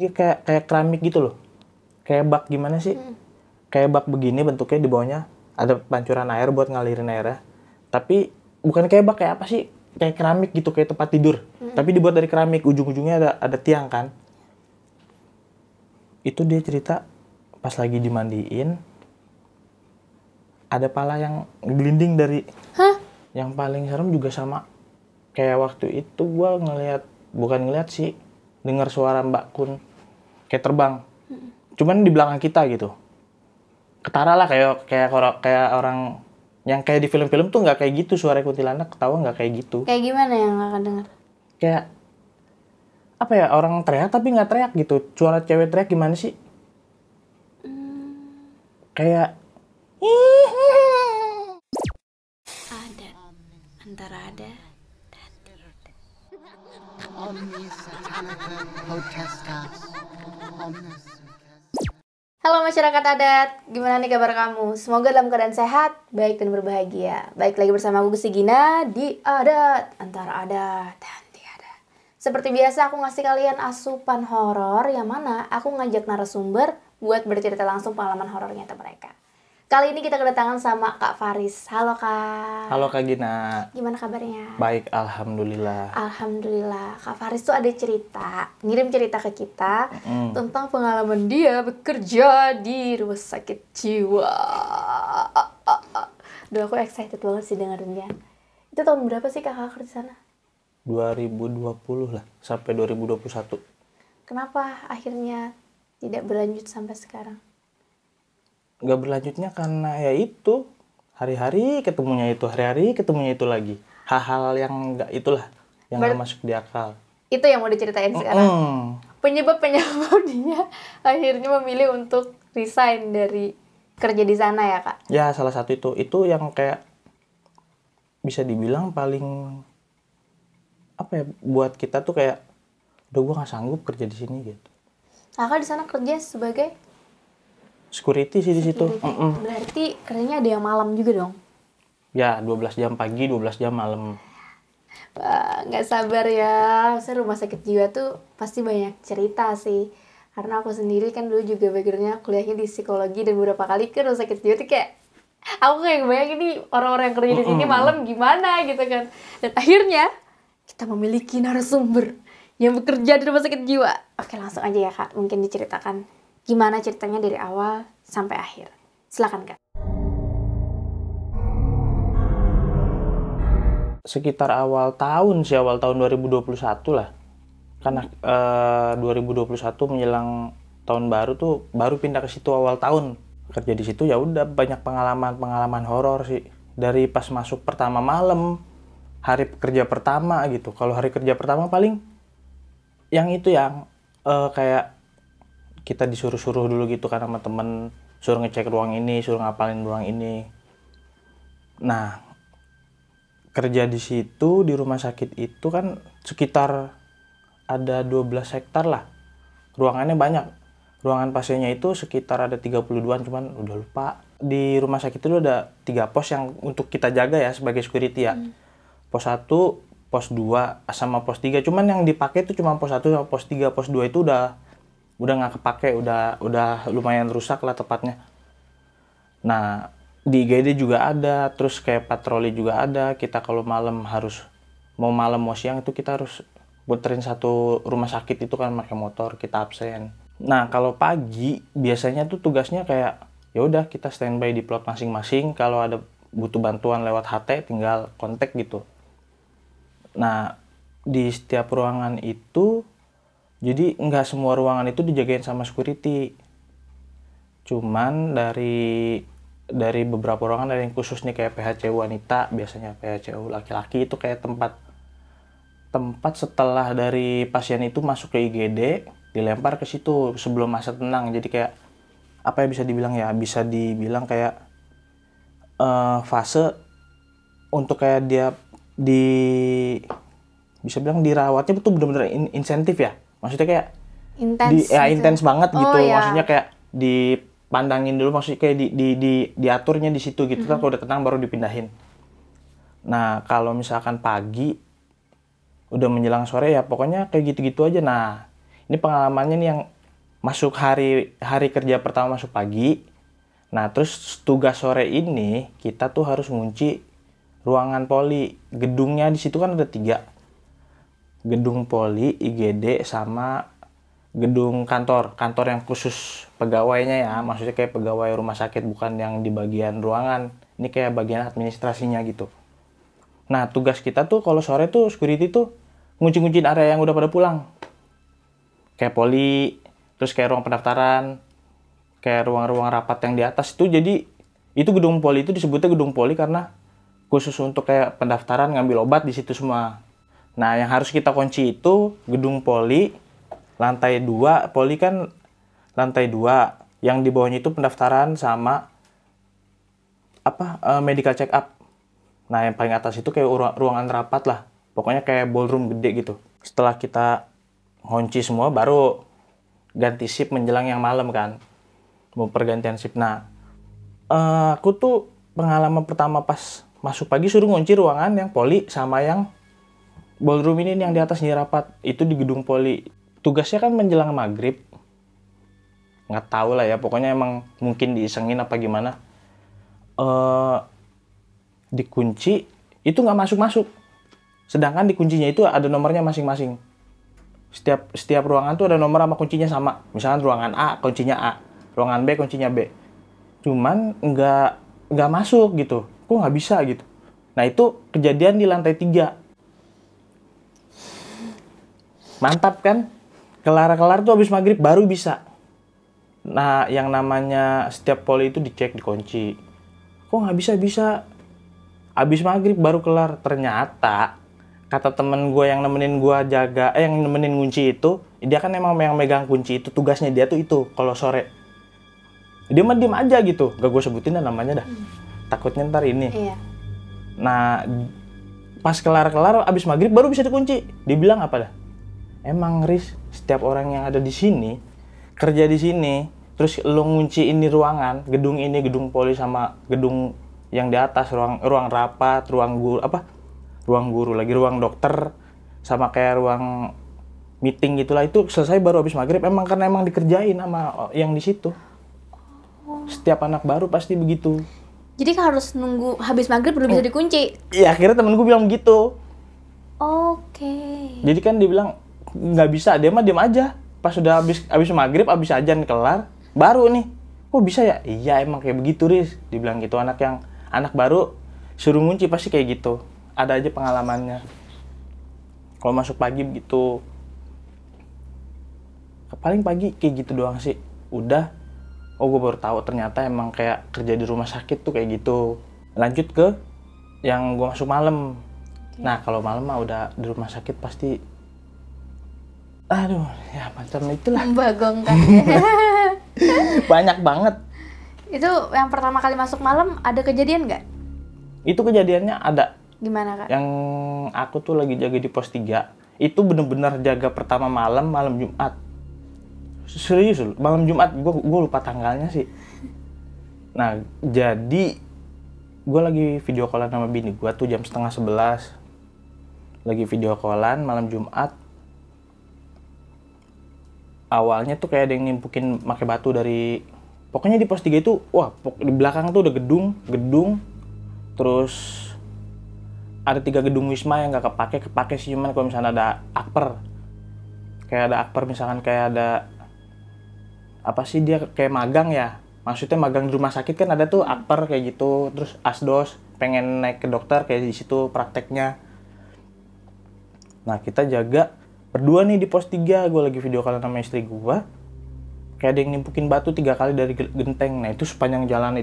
Dia kayak keramik gitu loh. Kayak bak gimana sih? Kayak bak begini bentuknya, di bawahnya ada pancuran air buat ngalirin airnya. Tapi bukan kayak bak, kayak apa sih? Kayak keramik gitu, kayak tempat tidur. Tapi dibuat dari keramik, ujung-ujungnya ada tiang kan. Itu dia cerita pas lagi dimandiin, ada pala yang gelinding dari. Yang paling serem juga sama kayak waktu itu gua bukan ngeliat sih, dengar suara Mbak Kun kayak terbang. Cuman di belakang kita gitu. Ketara lah kayak orang yang kayak di film-film tuh nggak kayak gitu, suara kuntilanak ketawa nggak kayak gitu. Kayak gimana yang Kakak dengar? Kayak apa ya, orang teriak tapi nggak teriak gitu. Suara cewek teriak gimana sih? Kayak Ada antara ada dan tidak. Omnis satanica potestas, omnes. Halo masyarakat adat, gimana nih kabar kamu? Semoga dalam keadaan sehat, baik dan berbahagia. Baik lagi bersama aku Gusti Gina di Adat, antara ada dan tiada. Seperti biasa aku ngasih kalian asupan horor yang mana aku ngajak narasumber buat bercerita langsung pengalaman horor nyata mereka. Kali ini kita kedatangan sama Kak Faris. Halo Kak. halo Kak Gina. Gimana kabarnya? Baik, alhamdulillah. Alhamdulillah, Kak Faris tuh ada cerita, ngirim cerita ke kita tentang pengalaman dia bekerja di rumah sakit jiwa. Duh, aku excited banget sih dengerinnya. Itu tahun berapa sih Kakak kerja di sana? 2020 lah sampai 2021. Kenapa akhirnya tidak berlanjut sampai sekarang? Nggak berlanjutnya karena ya itu, hari-hari ketemunya itu lagi. Hal-hal yang nggak itulah, yang nggak masuk di akal. Itu yang mau diceritain sekarang. Penyebab dia akhirnya memilih untuk resign dari kerja di sana ya Kak? Ya salah satu itu yang kayak bisa dibilang paling apa ya, buat kita tuh kayak udah gue nggak sanggup kerja di sini gitu. Kakak di sana kerja sebagai Security sih di situ. Berarti kerjanya ada yang malam juga dong? Ya 12 jam pagi, 12 jam malam. Wah, nggak sabar ya. Maksudnya rumah sakit jiwa tuh pasti banyak cerita sih. Karena aku sendiri kan dulu juga backgroundnya kuliahnya di psikologi, dan beberapa kali ke rumah sakit jiwa tuh kayak aku kayak bayangin nih orang-orang yang kerja di sini malam gimana gitu kan. Dan akhirnya kita memiliki narasumber yang bekerja di rumah sakit jiwa. Oke, langsung aja ya Kak, mungkin diceritakan gimana ceritanya dari awal sampai akhir. Silakan Kak. Sekitar awal tahun 2021 lah. Karena 2021 menjelang tahun baru tuh baru pindah ke situ awal tahun. Kerja di situ ya udah banyak pengalaman horor sih. Dari pas masuk pertama malam, hari kerja pertama gitu. Kalau hari kerja pertama paling yang kayak kita disuruh-suruh dulu gitu kan sama temen, suruh ngecek ruang ini, suruh ngapalin ruang ini. Nah, kerja di situ di rumah sakit itu kan sekitar ada 12 hektar lah. Ruangannya banyak. Ruangan pasiennya itu sekitar ada 32-an, cuman udah lupa. Di rumah sakit itu ada 3 pos yang untuk kita jaga ya sebagai security ya. Pos 1, pos 2 sama pos 3. Cuman yang dipakai itu cuma pos 1 sama pos 3. Pos 2 itu udah nggak kepake, udah lumayan rusak lah tepatnya. Nah, di IGD juga ada, terus kayak patroli juga ada. Kita kalau malam mau malam mau siang itu kita harus puterin satu rumah sakit itu kan pakai motor, kita absen. Nah, kalau pagi biasanya tuh tugasnya kayak ya udah kita standby di plot masing-masing, kalau ada butuh bantuan lewat HT tinggal kontak gitu. Nah, di setiap ruangan itu jadi nggak semua ruangan itu dijagain sama security. Cuman dari beberapa ruangan ada yang khusus nih, kayak PHCU wanita, biasanya PHCU laki-laki itu kayak tempat setelah dari pasien itu masuk ke IGD, dilempar ke situ sebelum masa tenang. Jadi kayak apa ya, bisa dibilang kayak fase untuk kayak dia bisa bilang dirawatnya itu benar-benar insentif ya. Maksudnya kayak intens banget gitu. Ya. Maksudnya kayak dipandangin dulu, maksudnya kayak diaturnya di situ gitu. Kan kalau udah tenang baru dipindahin. Nah, kalau misalkan pagi udah menjelang sore ya pokoknya kayak gitu-gitu aja. Nah, Ini pengalamannya nih yang masuk hari kerja pertama masuk pagi. Nah, terus tugas sore ini kita tuh harus ngunci ruangan poli. Gedungnya di situ kan ada 3. Gedung poli, IGD, sama gedung kantor yang khusus pegawainya ya, maksudnya kayak pegawai rumah sakit, bukan yang di bagian ruangan. Ini kayak bagian administrasinya gitu. Nah, tugas kita tuh kalau sore tuh security tuh ngunci-ngunciin area yang udah pada pulang. Kayak poli, terus kayak ruang pendaftaran, kayak ruang-ruang rapat yang di atas itu. Jadi itu gedung poli itu disebutnya gedung poli karena khusus untuk kayak pendaftaran, ngambil obat di situ semua. Nah, yang harus kita kunci itu gedung poli, lantai 2, poli kan lantai 2. Yang di bawahnya itu pendaftaran sama medical check up. Nah, yang paling atas itu kayak ruangan rapat lah. Pokoknya kayak ballroom gede gitu. Setelah kita kunci semua, baru ganti shift menjelang yang malam kan. Mau pergantian shift. Nah, aku tuh pengalaman pertama pas masuk pagi suruh ngunci ruangan yang poli sama yang ballroom ini yang di atasnya rapat. Itu di gedung poli. Tugasnya kan menjelang maghrib. Nggak tahu lah ya, pokoknya emang mungkin diisengin apa gimana. Dikunci, itu nggak masuk-masuk. Sedangkan di kuncinya itu ada nomornya masing-masing. Setiap ruangan tuh ada nomor sama kuncinya sama. Misalnya ruangan A, kuncinya A. Ruangan B, kuncinya B. Cuman nggak masuk gitu. Kok nggak bisa gitu. Nah, itu kejadian di lantai 3. Mantap kan? Kelar-kelar tuh habis maghrib baru bisa. Nah, yang namanya setiap poli itu dicek, dikunci. Kok nggak bisa? Habis maghrib baru kelar. Ternyata kata temen gue yang nemenin gue jaga, yang nemenin kunci itu, dia kan emang yang megang kunci itu, tugasnya dia tuh itu kalau sore. Dia mah diem aja gitu, gak gue sebutin dah namanya dah. Takutnya ntar ini. Iya. Nah, pas kelar-kelar abis maghrib baru bisa dikunci. Dia bilang apa dah? Emang Riz, setiap orang yang ada di sini, kerja di sini, terus lo ngunci ini ruangan, gedung ini, gedung poli sama gedung yang di atas, ruang rapat, ruang guru lagi, ruang dokter, sama kayak ruang meeting gitulah, itu selesai baru habis maghrib. Emang karena emang dikerjain sama yang di situ. Setiap anak baru pasti begitu. Jadi harus nunggu habis maghrib baru bisa dikunci. Iya, akhirnya temen gue bilang begitu. Oke. Jadi kan dia bilang nggak bisa, dia mah diam aja. Pas sudah habis maghrib, habis ajan kelar, baru nih. Kok bisa ya? Iya, emang kayak begitu, Riz. Dibilang gitu, anak baru suruh ngunci pasti kayak gitu. Ada aja pengalamannya. Kalau masuk pagi begitu. Paling pagi kayak gitu doang sih. Udah. Oh, gue baru tahu ternyata emang kayak kerja di rumah sakit tuh kayak gitu. Lanjut ke yang gue masuk malam. Nah, kalau malam mah udah di rumah sakit pasti, aduh, ya macam itulah. Membagongkan ya. Banyak banget. Itu yang pertama kali masuk malam ada kejadian nggak? Itu kejadiannya ada. Gimana, Kak? Yang aku tuh lagi jaga di pos 3. Itu bener-bener jaga pertama malam Jumat. Serius, malam Jumat. Gue lupa tanggalnya sih. Nah, jadi gue lagi video callan sama bini gue tuh jam 10:30. Lagi video callan malam Jumat. Awalnya tuh kayak ada yang nimpukin pakai batu dari, pokoknya di pos 3 itu, wah, di belakang tuh udah gedung, terus ada 3 gedung wisma yang nggak kepake sih, cuman kalau misalnya ada akper, misalkan kayak ada apa sih, dia kayak magang ya, maksudnya magang di rumah sakit kan ada tuh akper kayak gitu, terus asdos pengen naik ke dokter kayak di situ prakteknya. Nah, kita jaga berdua nih di pos 3, gue lagi video call sama istri gue, kayak ada yang nimpukin batu 3 kali dari genteng. Nah, itu sepanjang jalan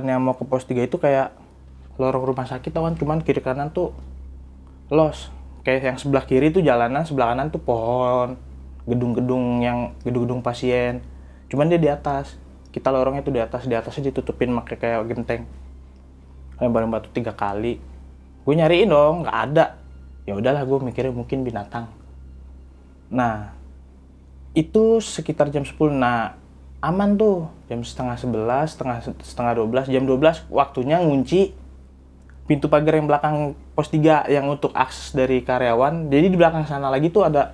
yang mau ke pos 3 itu kayak lorong rumah sakit tau kan, cuman kiri kanan tuh los, kayak yang sebelah kiri tuh jalanan, sebelah kanan tuh pohon, gedung-gedung pasien, cuman dia di atas, kita lorongnya tuh di atasnya ditutupin pakai kayak genteng, lemparin batu 3 kali. Gue nyariin dong, nggak ada. Ya udahlah, gue mikirnya mungkin binatang. Nah, itu sekitar jam 10. Nah, aman tuh, jam setengah 11, setengah 12, jam 12 waktunya ngunci pintu pagar yang belakang pos 3 yang untuk akses dari karyawan. Jadi di belakang sana lagi tuh ada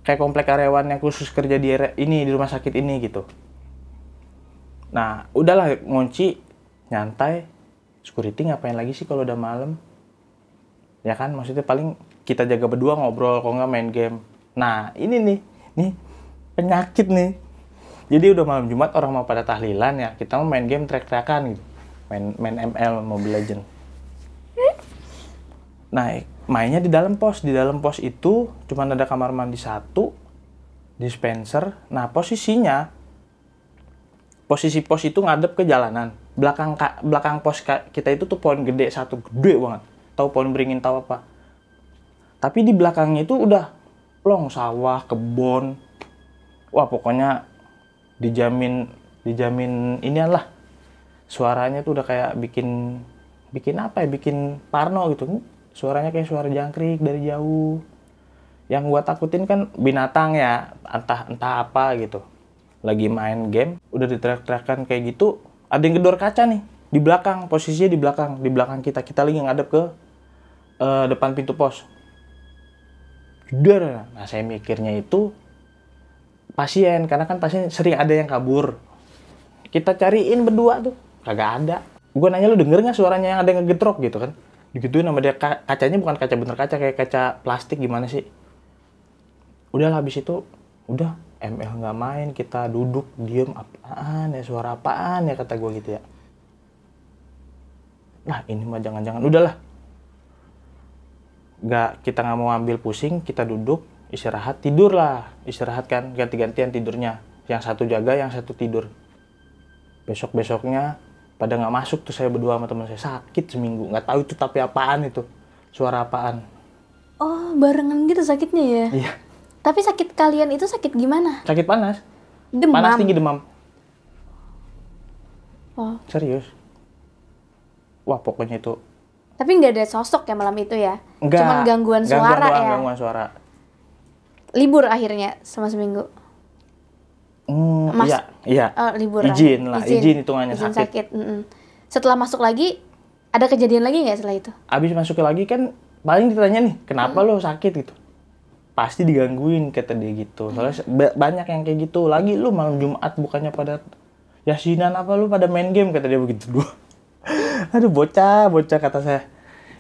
kayak komplek karyawan yang khusus kerja di ini, di rumah sakit ini gitu. Nah, udahlah ngunci, nyantai. Security ngapain lagi sih kalau udah malam? Ya kan, maksudnya paling kita jaga berdua ngobrol, kalau nggak main game. Nah, ini nih penyakit nih. Jadi udah malam Jumat orang mau pada tahlilan ya, kita mau main game teriak-teriakan gitu. Main ML, Mobile Legend. Nah, mainnya di dalam pos. Di dalam pos itu cuma ada kamar mandi 1, dispenser. Nah, posisi pos itu ngadep ke jalanan. Belakang pos kita itu tuh pohon gede satu, gede banget. Tahu pohon beringin, tahu apa? Tapi di belakangnya itu udah plong, sawah, kebun. Wah, pokoknya dijamin inian lah. Suaranya tuh udah kayak bikin apa ya? Bikin parno gitu. Suaranya kayak suara jangkrik dari jauh. Yang gua takutin kan binatang ya, entah apa gitu. Lagi main game, udah diteriak-teriakan kayak gitu, ada yang gedor kaca nih di belakang, posisinya di belakang kita. Kita lagi ngadep ke depan pintu pos. Gedor. Nah, saya mikirnya itu pasien, karena kan pasien sering ada yang kabur. Kita cariin berdua tuh, kagak ada. Gue nanya, lu denger nggak suaranya yang ada yang ngegedrok gitu kan? Digituin sama dia, kacanya bukan kaca bener kaca, kayak kaca plastik gimana sih? Udah lah, habis itu udah ML nggak main, kita duduk diem, apaan ya, suara apaan ya, kata gue gitu ya. Nah, ini mah jangan-jangan, udahlah. Kita nggak mau ambil pusing, kita duduk, istirahat, tidur lah. Istirahat kan, ganti-gantian tidurnya. Yang satu jaga, yang satu tidur. Besok-besoknya pada nggak masuk tuh, saya berdua sama teman saya, sakit seminggu. Nggak tahu itu tapi apaan itu, suara apaan. Oh, barengan gitu sakitnya ya? Iya. Tapi sakit kalian itu sakit gimana? Sakit panas. Demam? Panas tinggi, demam. Oh. Serius. Wah, pokoknya itu. Tapi nggak ada sosok ya malam itu ya? Enggak. Cuman gangguan suara doang, ya? Gangguan suara. Libur akhirnya sama seminggu? Iya. Oh, liburan. Izin hitungannya, izin sakit. Setelah masuk lagi, ada kejadian lagi nggak setelah itu? Abis masuk lagi kan, paling ditanya nih, kenapa lo sakit gitu? Pasti digangguin, kata dia gitu. Soalnya banyak yang kayak gitu. Lagi lu malam Jumat bukannya pada yasinan apa, lu pada main game, kata dia begitu. Aduh, bocah kata saya.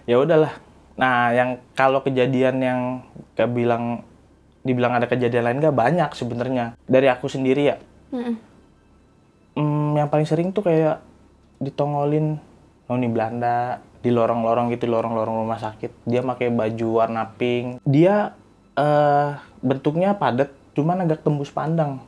Ya udahlah. Nah, yang kalau kejadian yang dibilang ada kejadian lain nggak banyak sebenarnya. Dari aku sendiri ya. Yang paling sering tuh kayak ditongolin noni Belanda di lorong-lorong gitu, lorong-lorong rumah sakit. Dia pakai baju warna pink. Dia bentuknya padat, cuman agak tembus pandang.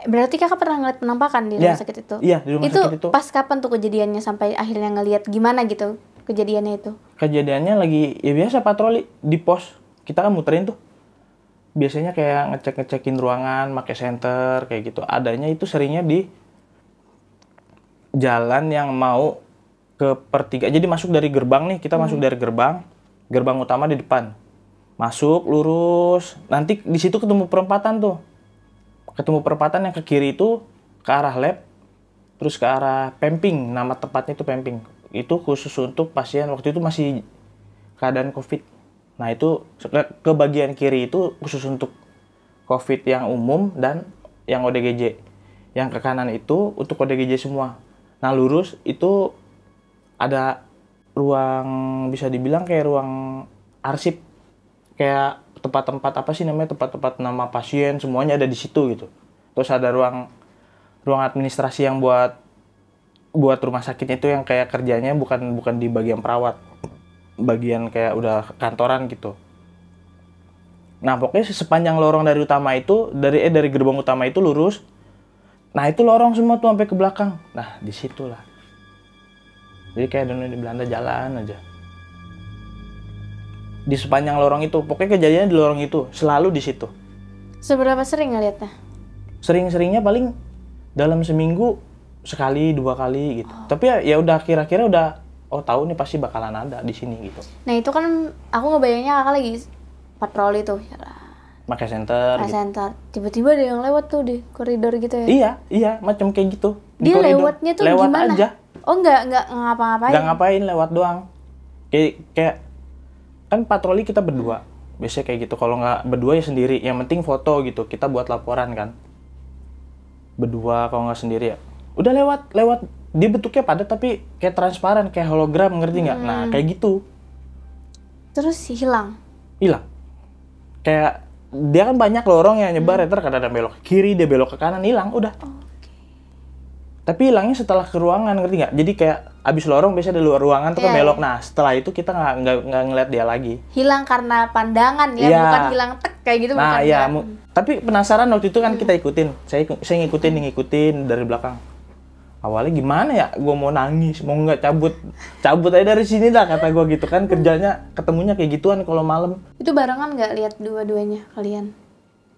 Berarti kakak pernah ngeliat penampakan di rumah sakit itu? Iya, di rumah sakit itu. Pas kapan tuh kejadiannya sampai akhirnya ngelihat gimana gitu kejadiannya itu? Kejadiannya lagi, ya biasa patroli di pos. Kita kan muterin tuh. Biasanya kayak ngecekin ruangan, pakai senter, kayak gitu. Adanya itu seringnya di jalan yang mau ke pertigaan. Jadi masuk dari gerbang nih, kita masuk dari gerbang utama di depan. Masuk lurus, nanti di situ ketemu perempatan tuh. Ketemu perempatan yang ke kiri itu ke arah lab, terus ke arah Pemping, nama tempatnya itu Pemping. Itu khusus untuk pasien waktu itu masih keadaan COVID. Nah, itu ke bagian kiri itu khusus untuk COVID yang umum dan yang ODGJ. Yang ke kanan itu untuk ODGJ semua. Nah, lurus itu ada ruang, bisa dibilang kayak ruang arsip. Kayak tempat-tempat apa sih namanya, tempat-tempat nama pasien semuanya ada di situ gitu. Terus ada ruang administrasi yang buat rumah sakit itu yang kayak kerjanya bukan di bagian perawat, bagian kayak udah kantoran gitu. Nah, pokoknya sepanjang lorong dari gerbang utama itu lurus. Nah, itu lorong semua tuh sampai ke belakang. Nah, disitulah. Jadi kayak di Belanda jalan aja. Di sepanjang lorong itu, pokoknya kejadiannya di lorong itu, selalu di situ. Seberapa sering ngeliatnya? Sering-seringnya paling dalam seminggu sekali 2 kali gitu. Tapi ya udah kira-kira udah tahu nih pasti bakalan ada di sini gitu. Nah, itu kan aku ngebayangnya kakak lagi patroli tuh. Pakai senter. Pakai gitu. senter. Tiba-tiba ada yang lewat tuh di koridor gitu ya. Iya, macam kayak gitu. Dia lewatnya tuh lewat gimana? Aja. Oh nggak ngapa-ngapain. Nggak ngapain, lewat doang. Kayak kan patroli kita berdua. Biasanya kayak gitu. Kalau nggak berdua ya sendiri. Yang penting foto gitu. Kita buat laporan kan. Berdua kalau nggak sendiri ya. Udah lewat. Dia bentuknya padat tapi kayak transparan, kayak hologram, ngerti nggak? Nah kayak gitu. Terus hilang. Hilang. Kayak dia kan banyak lorong yang nyebar ya, kadang belok ke kiri, dia belok ke kanan, hilang, udah. Tapi hilangnya setelah ke ruangan, ngerti nggak? Jadi kayak abis lorong biasanya ada luar ruangan tuh kan belok. Nah setelah itu kita nggak ngeliat dia lagi. Hilang karena pandangan ya, bukan hilang tek kayak gitu. Nah bukan iya, ya. tapi penasaran waktu itu kan kita ikutin. Saya ngikutin dari belakang. Awalnya gimana ya? Gue mau nangis, mau nggak cabut aja dari sini dah kata gue gitu kan. Kerjanya ketemunya kayak gituan kalau malam. Itu barengan nggak lihat dua-duanya kalian?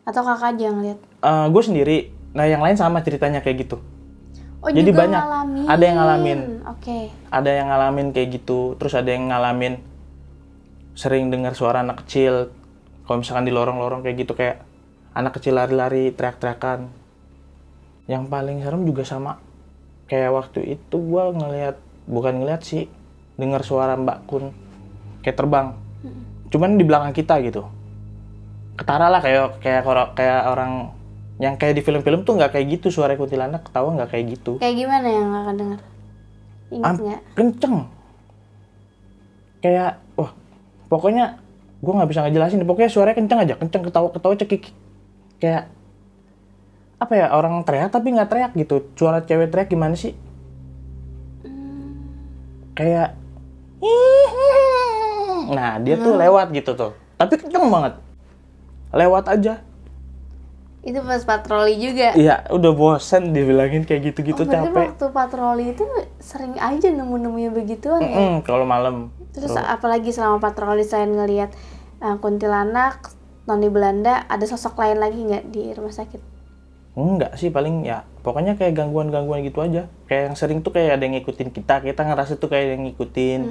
Atau kakak aja yang lihat? Gue sendiri. Nah yang lain sama ceritanya kayak gitu. Oh, Jadi juga banyak. ngalamin. Ada yang ngalamin. Oke. Ada yang ngalamin kayak gitu. Terus ada yang ngalamin sering dengar suara anak kecil. Kalau misalkan di lorong-lorong kayak gitu, kayak anak kecil lari-lari, teriak-teriakan. Yang paling serem juga sama. Kayak waktu itu gue bukan ngeliat sih, dengar suara Mbak Kun kayak terbang. Cuman di belakang kita gitu. Ketara lah kayak orang yang kayak di film-film tuh nggak kayak gitu, suara kuntilanak ketawa nggak kayak gitu. Kayak gimana yang kakak dengar? Ingat nggak? Kenceng. Kayak wah, pokoknya gue nggak bisa ngejelasin. Pokoknya suaranya kenceng aja, kenceng, ketawa cekik. Kayak apa ya, orang teriak tapi nggak teriak gitu. Suara cewek teriak gimana sih? Kayak nah dia tuh lewat gitu tuh, tapi kenceng banget, lewat aja. Itu pas patroli juga? Iya, udah bosen dibilangin kayak gitu-gitu, berarti capek. waktu patroli itu sering aja nemu-nemunya begituan ya? Kalau malam. Terus apalagi selama patroli selain ngelihat kuntilanak, noni Belanda, ada sosok lain lagi nggak di rumah sakit? Enggak sih, paling ya pokoknya kayak gangguan-gangguan gitu aja. Kayak yang sering tuh kayak ada yang ngikutin kita ngerasa tuh kayak yang ngikutin.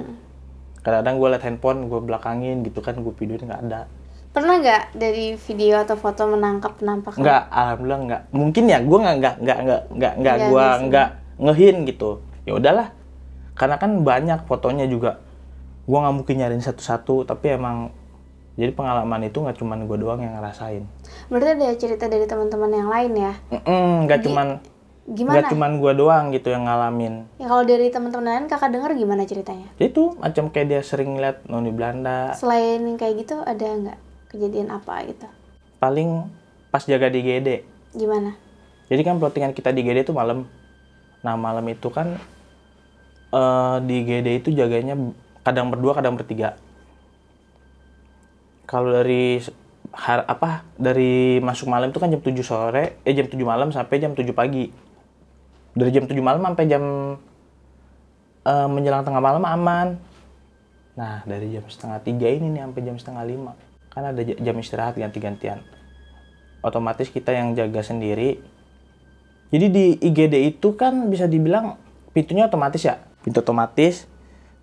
Kadang-kadang gue liat handphone, gue belakangin gitu kan, gue videoin nggak ada. Pernah nggak dari video atau foto menangkap penampakan? Nggak, alhamdulillah nggak. Mungkin ya gue nggak ngehin gitu. Ya udahlah, karena kan banyak fotonya juga. Gue nggak mungkin nyariin satu-satu, tapi emang jadi pengalaman itu nggak cuma gue doang yang ngerasain. Berarti ada cerita dari teman-teman yang lain ya? Nggak Gimana? cuman gue doang gitu yang ngalamin. Ya kalau dari teman-teman lain kakak dengar gimana ceritanya? Itu macam kayak dia sering lihat noni Belanda. Selain yang kayak gitu ada nggak kejadian apa gitu? Paling pas jaga di GD. Gimana? Jadi kan plottingan kita di GD itu malam. Nah malam itu kan di GD itu jaganya kadang berdua, kadang bertiga. Kalau dari masuk malam itu kan jam 7 sore, jam 7 malam sampai jam 7 pagi. Dari jam 7 malam sampai jam menjelang tengah malam aman. Nah, dari jam 2:30 ini nih sampai jam 2:30. Kan ada jam istirahat ganti-gantian. Otomatis kita yang jaga sendiri. Jadi di IGD itu kan bisa dibilang pintunya otomatis ya, pintu otomatis.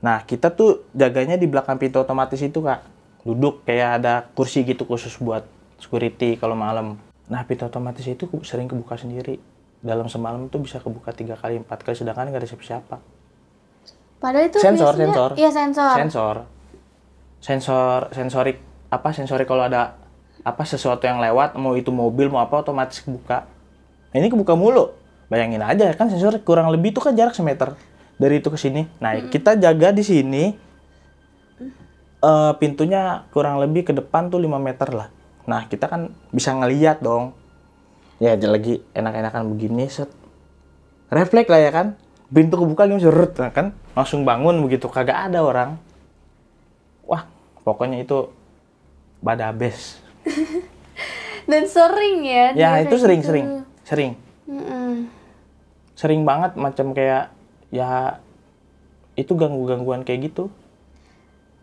Nah, kita tuh jaganya di belakang pintu otomatis itu, Kak. Duduk kayak ada kursi gitu khusus buat security kalau malam. Nah, pintu otomatis itu sering kebuka sendiri. Dalam semalam tuh bisa kebuka 3 kali, 4 kali, sedangkan nggak ada siapa-siapa. Padahal itu Sensor. Iya, Sensorik kalau ada sesuatu yang lewat, mau itu mobil mau apa, otomatis kebuka. Nah, ini kebuka mulu. Bayangin aja kan, sensor kurang lebih itu kan jarak 1 meter dari itu ke sini. Nah, kita jaga di sini. Pintunya kurang lebih ke depan tuh 5 meter lah. Nah, kita kan bisa ngeliat dong. Ya, lagi enak-enakan begini, set. Refleks lah ya kan. Pintu kebuka gini, seret, nah, kan. Langsung bangun begitu, kagak ada orang. Wah, pokoknya itu badabes. Dan sering ya? Ya, itu sering. Sering banget, macam kayak, ya, itu gangguan kayak gitu.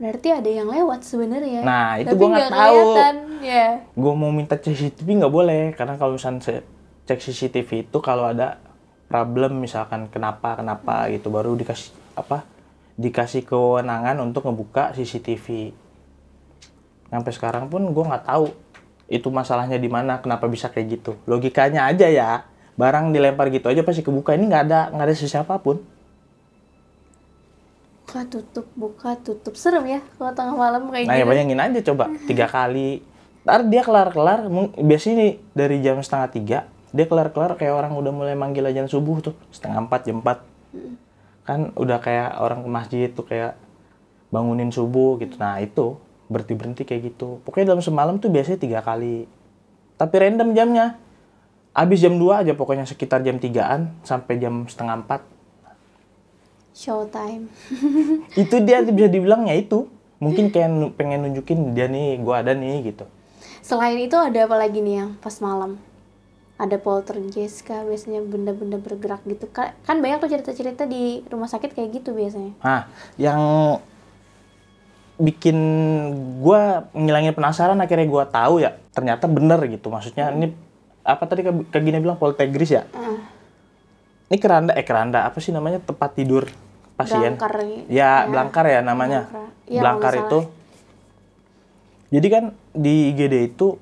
Berarti ada yang lewat sebenarnya. Nah, itu gue nggak tahu. Ya. Gue mau minta cek CCTV nggak boleh, karena kalau misalnya cek CCTV itu kalau ada problem misalkan kenapa gitu, baru dikasih kewenangan untuk ngebuka CCTV. Sampai sekarang pun gue nggak tahu itu masalahnya di mana, kenapa bisa kayak gitu. Logikanya aja ya, barang dilempar gitu aja pasti kebuka. Ini nggak ada siapapun. buka tutup, serem ya kalau tengah malam kayak Nah ya gitu. bayangin aja coba 3 kali. Ntar dia kelar-kelar, biasanya nih dari jam setengah 3, dia kelar-kelar kayak orang udah mulai manggil ajan subuh tuh, setengah 4, jam 4. Kan udah kayak orang ke masjid tuh kayak bangunin subuh gitu. Nah itu berhenti kayak gitu. Pokoknya dalam semalam tuh biasanya 3 kali. Tapi random jamnya. Abis jam 2 aja pokoknya sekitar jam 3-an sampai jam setengah 4. Showtime. Itu dia bisa dibilangnya itu. Mungkin kayak pengen nunjukin dia nih, gua ada nih gitu. Selain itu ada apa lagi nih yang pas malam? Ada poltergeist kah? Biasanya benda-benda bergerak gitu. Kan banyak tuh cerita-cerita di rumah sakit kayak gitu biasanya. Nah, yang bikin gua ngilangin penasaran akhirnya gua tahu ya, ternyata bener gitu. Maksudnya ini apa tadi Kak Gina bilang poltergeist ya? Ini keranda apa sih namanya, tempat tidur pasien? Belangkar. Ya, belangkar ya namanya. Belangkar. Iya, Belangkar kalau itu. Jadi kan di IGD itu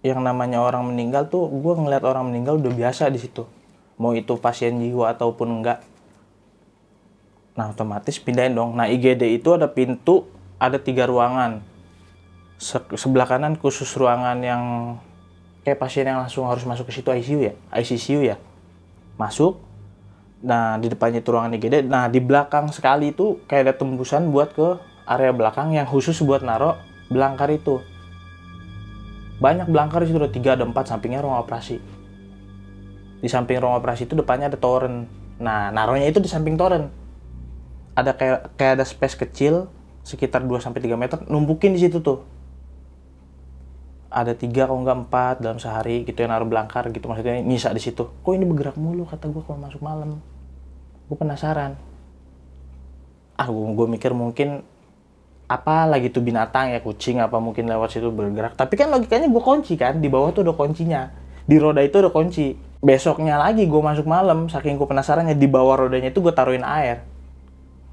yang namanya orang meninggal tuh, gue ngeliat orang meninggal udah biasa di situ. Mau itu pasien jiwa ataupun enggak. Nah otomatis pindahin dong. Nah IGD itu ada pintu, ada 3 ruangan. Sebelah kanan khusus ruangan yang kayak pasien yang langsung harus masuk ke situ ICU ya. Masuk. Nah di depannya itu ruangan IGD. Nah di belakang sekali itu kayak ada tembusan buat ke area belakang yang khusus buat naro belangkar itu. Banyak belangkar di situ, ada 3, ada 4, sampingnya ruang operasi. Di samping ruang operasi itu depannya ada toren. Nah, naruhnya itu di samping toren. Ada kayak ada space kecil sekitar 2 sampai 3 meter, numpukin di situ tuh. Ada 3 kalau enggak 4 dalam sehari gitu yang naruh belangkar gitu, maksudnya nyisa di situ. Kok ini bergerak mulu kata gue kalau masuk malam. Gue penasaran. Gue mikir mungkin apa lagi tuh binatang ya, kucing apa mungkin lewat situ bergerak. Tapi kan logikanya gue kunci kan, di bawah tuh ada kuncinya. Di roda itu ada kunci. Besoknya lagi gue masuk malam, saking gue penasarannya, di bawah rodanya itu gue taruhin air.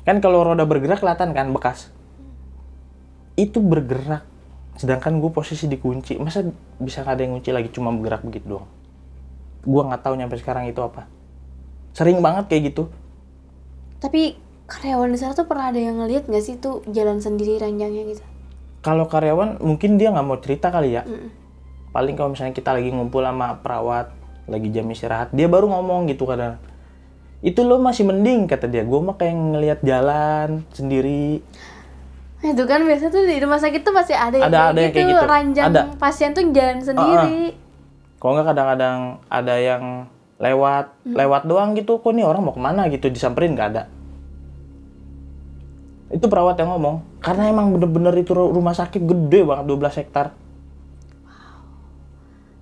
Kan kalau roda bergerak kelihatan kan bekas. Itu bergerak. Sedangkan gue posisi dikunci. Masa bisa gak ada yang kunci lagi, cuma bergerak begitu doang. Gue gak tahu nyampe sekarang itu apa. Sering banget kayak gitu. Tapi karyawan di sana tuh pernah ada yang ngeliat nggak sih tuh jalan sendiri ranjangnya gitu? Kalau karyawan mungkin dia nggak mau cerita kali ya. Paling kalau misalnya kita lagi ngumpul sama perawat, lagi jam istirahat, dia baru ngomong gitu kadang. Itu lo masih mending kata dia. Gue mah kayak ngelihat jalan sendiri. Itu kan biasa tuh di rumah sakit tuh pasti ada yang Ada yang kayak gitu. Ranjang Ada. pasien tuh jalan sendiri. Kalau nggak kadang-kadang ada yang lewat doang gitu. Kok nih orang mau kemana gitu, disamperin nggak ada. Itu perawat yang ngomong, karena emang bener-bener itu rumah sakit gede banget, 12 hektar.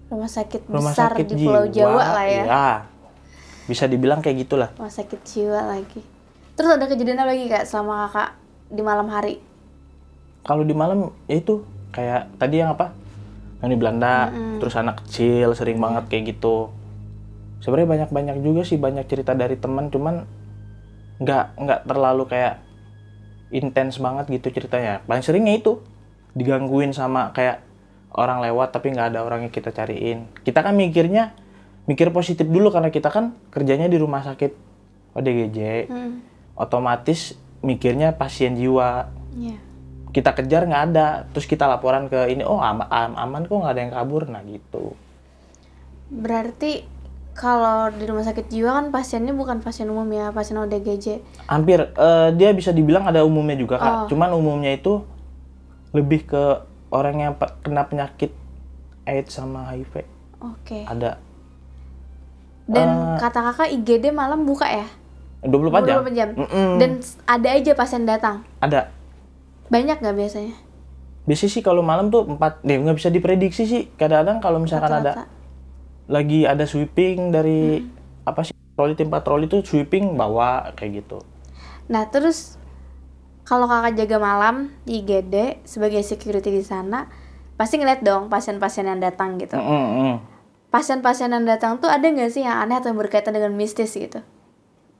Rumah sakit Rumah besar sakit di Pulau jiwa, Jawa lah ya. Iya. Bisa dibilang kayak gitulah. Rumah sakit jiwa lagi. Terus ada kejadian apa lagi kak selama kakak di malam hari? Kalau di malam ya itu kayak tadi yang apa? Yang di Belanda, terus anak kecil sering banget kayak gitu. Sebenarnya banyak juga sih, banyak cerita dari teman, cuman nggak terlalu kayak intens banget gitu ceritanya. Paling seringnya itu digangguin sama kayak orang lewat tapi nggak ada orang yang kita cariin. Kita kan mikir positif dulu karena kita kan kerjanya di rumah sakit ODGJ. Otomatis mikirnya pasien jiwa. Iya. Kita kejar nggak ada, terus kita laporan ke ini, oh aman kok, nggak ada yang kabur, nah gitu. Berarti kalau di rumah sakit jiwa kan pasiennya bukan pasien umum ya, pasien ODGJ. Hampir, dia bisa dibilang ada umumnya juga kak. Cuman umumnya itu lebih ke orang yang kena penyakit AIDS sama HIV. Oke. Ada. Dan kata kakak IGD malam buka ya? 24 jam. 24 jam. Dan ada aja pasien datang. Ada. Banyak nggak biasanya? Biasanya sih kalau malam tuh 4, nggak bisa diprediksi sih. Kadang-kadang kalau misalkan Rata-rata. lagi ada sweeping dari apa sih, tim patroli tuh sweeping bawa kayak gitu. Nah terus kalau kakak jaga malam di IGD sebagai security di sana, pasti ngeliat dong pasien-pasien yang datang gitu. Pasien-pasien yang datang tuh ada nggak sih yang aneh atau yang berkaitan dengan mistis gitu?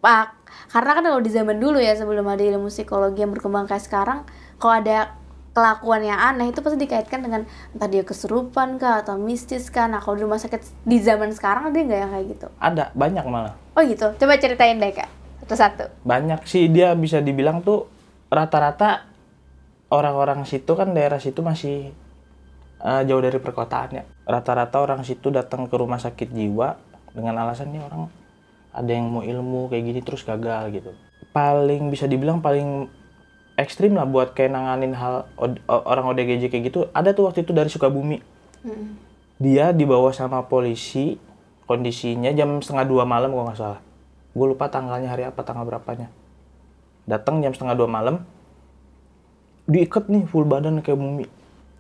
Pak, karena kan kalau di zaman dulu ya, sebelum ada ilmu psikologi yang berkembang kayak sekarang, kalau ada kelakuan yang aneh itu pasti dikaitkan dengan entah dia kesurupan kah atau mistis kan. Nah kalau di rumah sakit di zaman sekarang ada nggak yang kayak gitu? Ada, banyak malah. Oh gitu, coba ceritain deh kak, satu-satu. Banyak sih, dia bisa dibilang tuh rata-rata orang-orang situ kan daerah situ masih jauh dari perkotaan ya. Rata-rata orang situ datang ke rumah sakit jiwa dengan alasan nih orang ada yang mau ilmu kayak gini terus gagal gitu. Paling bisa dibilang paling ekstrim lah buat kayak nanganin hal orang ODGJ kayak gitu. Ada tuh waktu itu dari Sukabumi. Dia dibawa sama polisi, kondisinya jam 1:30 malam kalau nggak salah. Gue lupa tanggalnya hari apa, tanggal berapanya. Datang jam 1:30 malam, diikat nih full badan kayak mumi.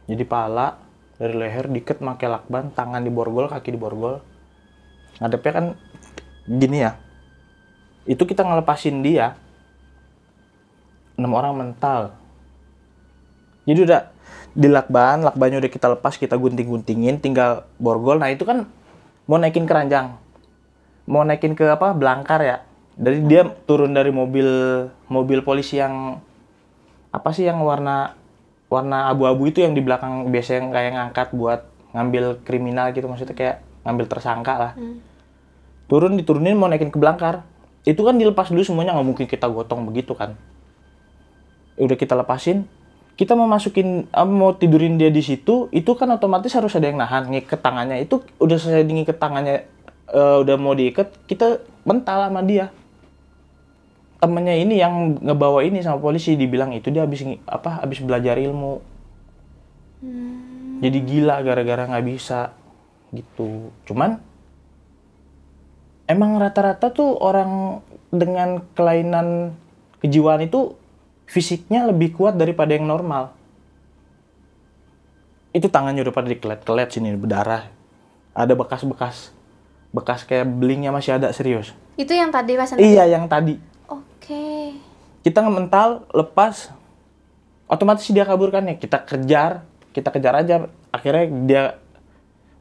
Jadi pala dari leher diikat pakai lakban, tangan diborgol, kaki diborgol. Ngadepnya kan gini ya. Itu kita ngelepasin dia. 6 orang mental. Jadi udah di lakbannya udah kita lepas, kita gunting-guntingin, tinggal borgol. Nah itu kan mau naikin keranjang, mau naikin ke apa belangkar ya. Dari dia turun dari mobil polisi yang apa sih yang warna abu-abu itu yang di belakang biasa yang kayak ngangkat buat ngambil kriminal gitu, maksudnya kayak ngambil tersangka lah. Diturunin mau naikin ke belangkar. Itu kan dilepas dulu semuanya, nggak mungkin kita gotong begitu kan. Udah kita lepasin, kita mau masukin, mau tidurin dia di situ, itu kan otomatis harus ada yang nahan, ngiket tangannya. Itu udah selesai ngiket tangannya, udah mau diikat, kita mental sama dia. Temennya ini yang ngebawa ini sama polisi dibilang itu dia habis belajar ilmu. Jadi gila gara-gara nggak bisa gitu. Cuman emang rata-rata tuh orang dengan kelainan kejiwaan itu fisiknya lebih kuat daripada yang normal. Itu tangannya udah pada dikelet-kelet sini berdarah. Ada bekas kayak belingnya masih ada, serius. Itu yang tadi pas Iya, yang tadi. Oke. Kita ngemental, lepas, otomatis dia kabur kan ya. Kita kejar aja. Akhirnya dia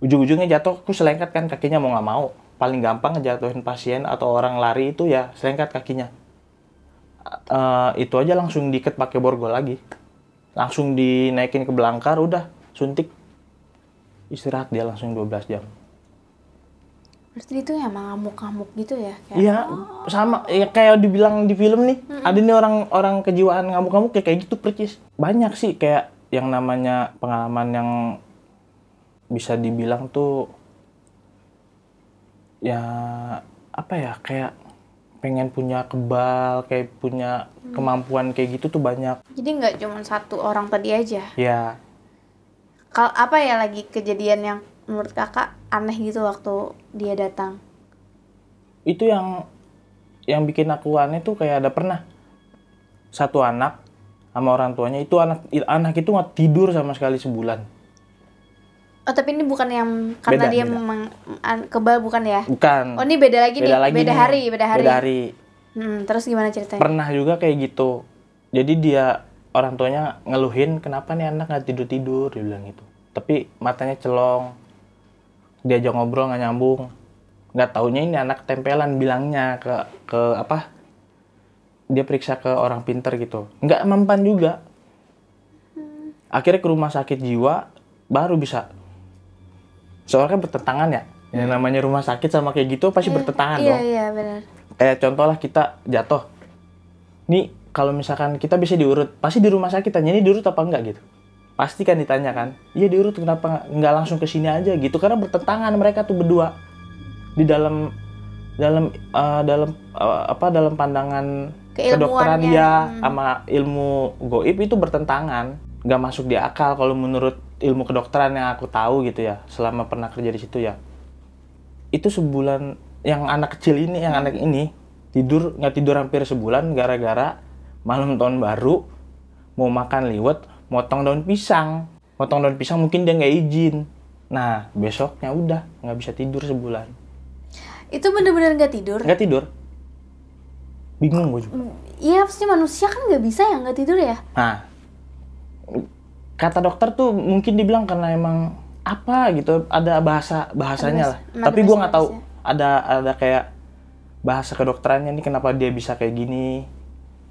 ujung-ujungnya jatuh, aku selengkat kan kakinya mau nggak mau. Paling gampang ngejatuhin pasien atau orang lari itu ya selengkat kakinya. Itu aja langsung diikat pakai borgol lagi. Langsung dinaikin ke belangkar, udah suntik. Istirahat dia langsung 12 jam. Berarti itu emang ngamuk-ngamuk gitu ya? Iya, sama ya kayak dibilang di film nih. Ada nih orang kejiwaan ngamuk-ngamuk kayak gitu percis. Banyak sih kayak yang namanya pengalaman yang bisa dibilang tuh ya apa ya, kayak pengen punya kebal, kayak punya kemampuan kayak gitu tuh banyak. Jadi nggak cuma satu orang tadi aja? Ya. Apa ya lagi kejadian yang menurut kakak aneh gitu waktu dia datang? Itu yang bikin aku aneh tuh kayak ada pernah satu anak sama orang tuanya, itu anak itu nggak tidur sama sekali sebulan. Oh, tapi ini bukan yang karena dia beda. memang kebal, bukan ya? Bukan. Oh, ini beda lagi nih. Beda hari. Terus gimana ceritanya? Pernah juga kayak gitu. Jadi dia orang tuanya ngeluhin kenapa nih anak nggak tidur, dia bilang gitu. Tapi matanya celong, diajak ngobrol nggak nyambung. Nggak taunya ini anak tempelan, bilangnya ke apa? Dia periksa ke orang pinter gitu. Nggak mempan juga. Akhirnya ke rumah sakit jiwa baru bisa. Soalnya kan bertentangan ya. Yang namanya rumah sakit sama kayak gitu pasti bertentangan dong. Iya, benar. Kayak contoh lah kita jatuh. Nih kalau misalkan kita bisa diurut, pasti di rumah sakit tanya ini diurut apa enggak gitu. Pasti kan ditanya kan. Iya diurut, kenapa nggak langsung ke sini aja gitu. Karena bertentangan mereka tuh berdua. Di dalam pandangan kedokteran ya sama ilmu goib itu bertentangan. Nggak masuk di akal kalau menurut ilmu kedokteran yang aku tahu gitu ya, selama pernah kerja di situ ya. Itu sebulan yang anak kecil ini, yang anak ini nggak tidur hampir sebulan gara-gara malam tahun baru mau makan liwet, motong daun pisang mungkin dia nggak izin. Nah besoknya udah nggak bisa tidur sebulan. Itu bener-bener nggak tidur? Nggak tidur. Bingung gue juga. Iya, pasti manusia kan nggak bisa ya nggak tidur ya. Nah, kata dokter tuh mungkin dibilang karena emang apa gitu, ada bahasanya lah. Tapi gue nggak tahu ada kayak bahasa kedokterannya nih kenapa dia bisa kayak gini.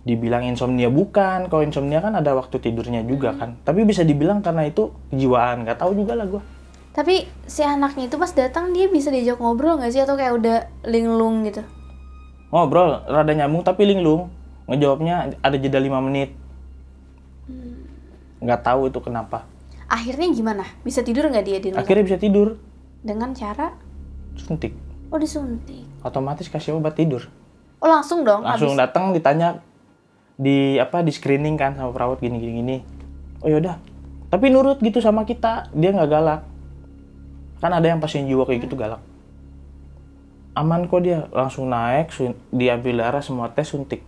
Dibilang insomnia bukan, kalau insomnia kan ada waktu tidurnya juga kan. Tapi bisa dibilang karena itu kejiwaan, nggak tahu juga lah gue. Tapi si anaknya itu pas datang dia bisa diajak ngobrol nggak sih, atau kayak udah linglung gitu? Ngobrol, rada nyambung tapi linglung. Ngejawabnya ada jeda 5 menit. nggak tahu itu kenapa. Akhirnya gimana? Bisa tidur nggak dia di rumah? Akhirnya bisa tidur, Dengan cara? suntik, Oh, disuntik. otomatis kasih obat tidur. Oh, langsung dong? Langsung habis? datang ditanya di screening kan sama perawat gini. Oh yaudah, tapi nurut gitu sama kita, dia nggak galak. Kan ada yang pasien jiwa kayak gitu galak. Aman kok dia, langsung naik, diambil darah semua tes, suntik,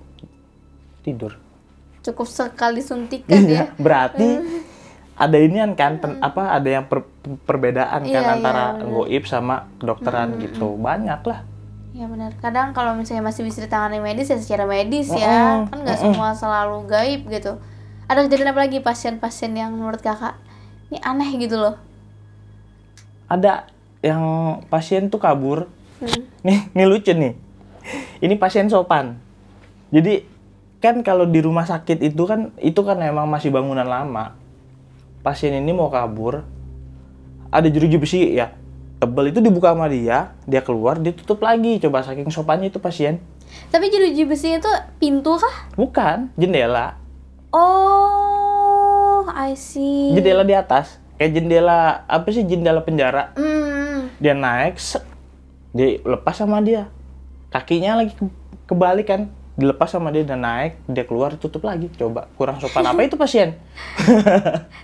tidur. Cukup sekali suntikan ya? Iya, berarti ada inian kan, ada yang perbedaan kan Iya, antara bener. goib sama kedokteran gitu, banyak lah. Ya benar. Kadang kalau misalnya masih bisa ditangani medis ya secara medis ya. Kan nggak semua selalu gaib gitu. Ada kejadian apa lagi pasien-pasien yang menurut kakak ini aneh gitu loh? Ada yang pasien tuh kabur. Nih lucu nih. Ini pasien sopan. Jadi kan kalau di rumah sakit itu kan emang masih bangunan lama. Pasien ini mau kabur. Ada jeruji besi ya. Tebel itu dibuka sama dia keluar, dia tutup lagi. Coba saking sopannya itu pasien. Tapi jeruji besi itu pintu kah? Bukan, jendela. Oh, I see. Jendela di atas. Kayak jendela, jendela penjara. Dia naik, dia lepas sama dia. Kakinya lagi kebalik kan. Dilepas sama dia dan naik, dia keluar tutup lagi. Coba, kurang sopan apa itu pasien?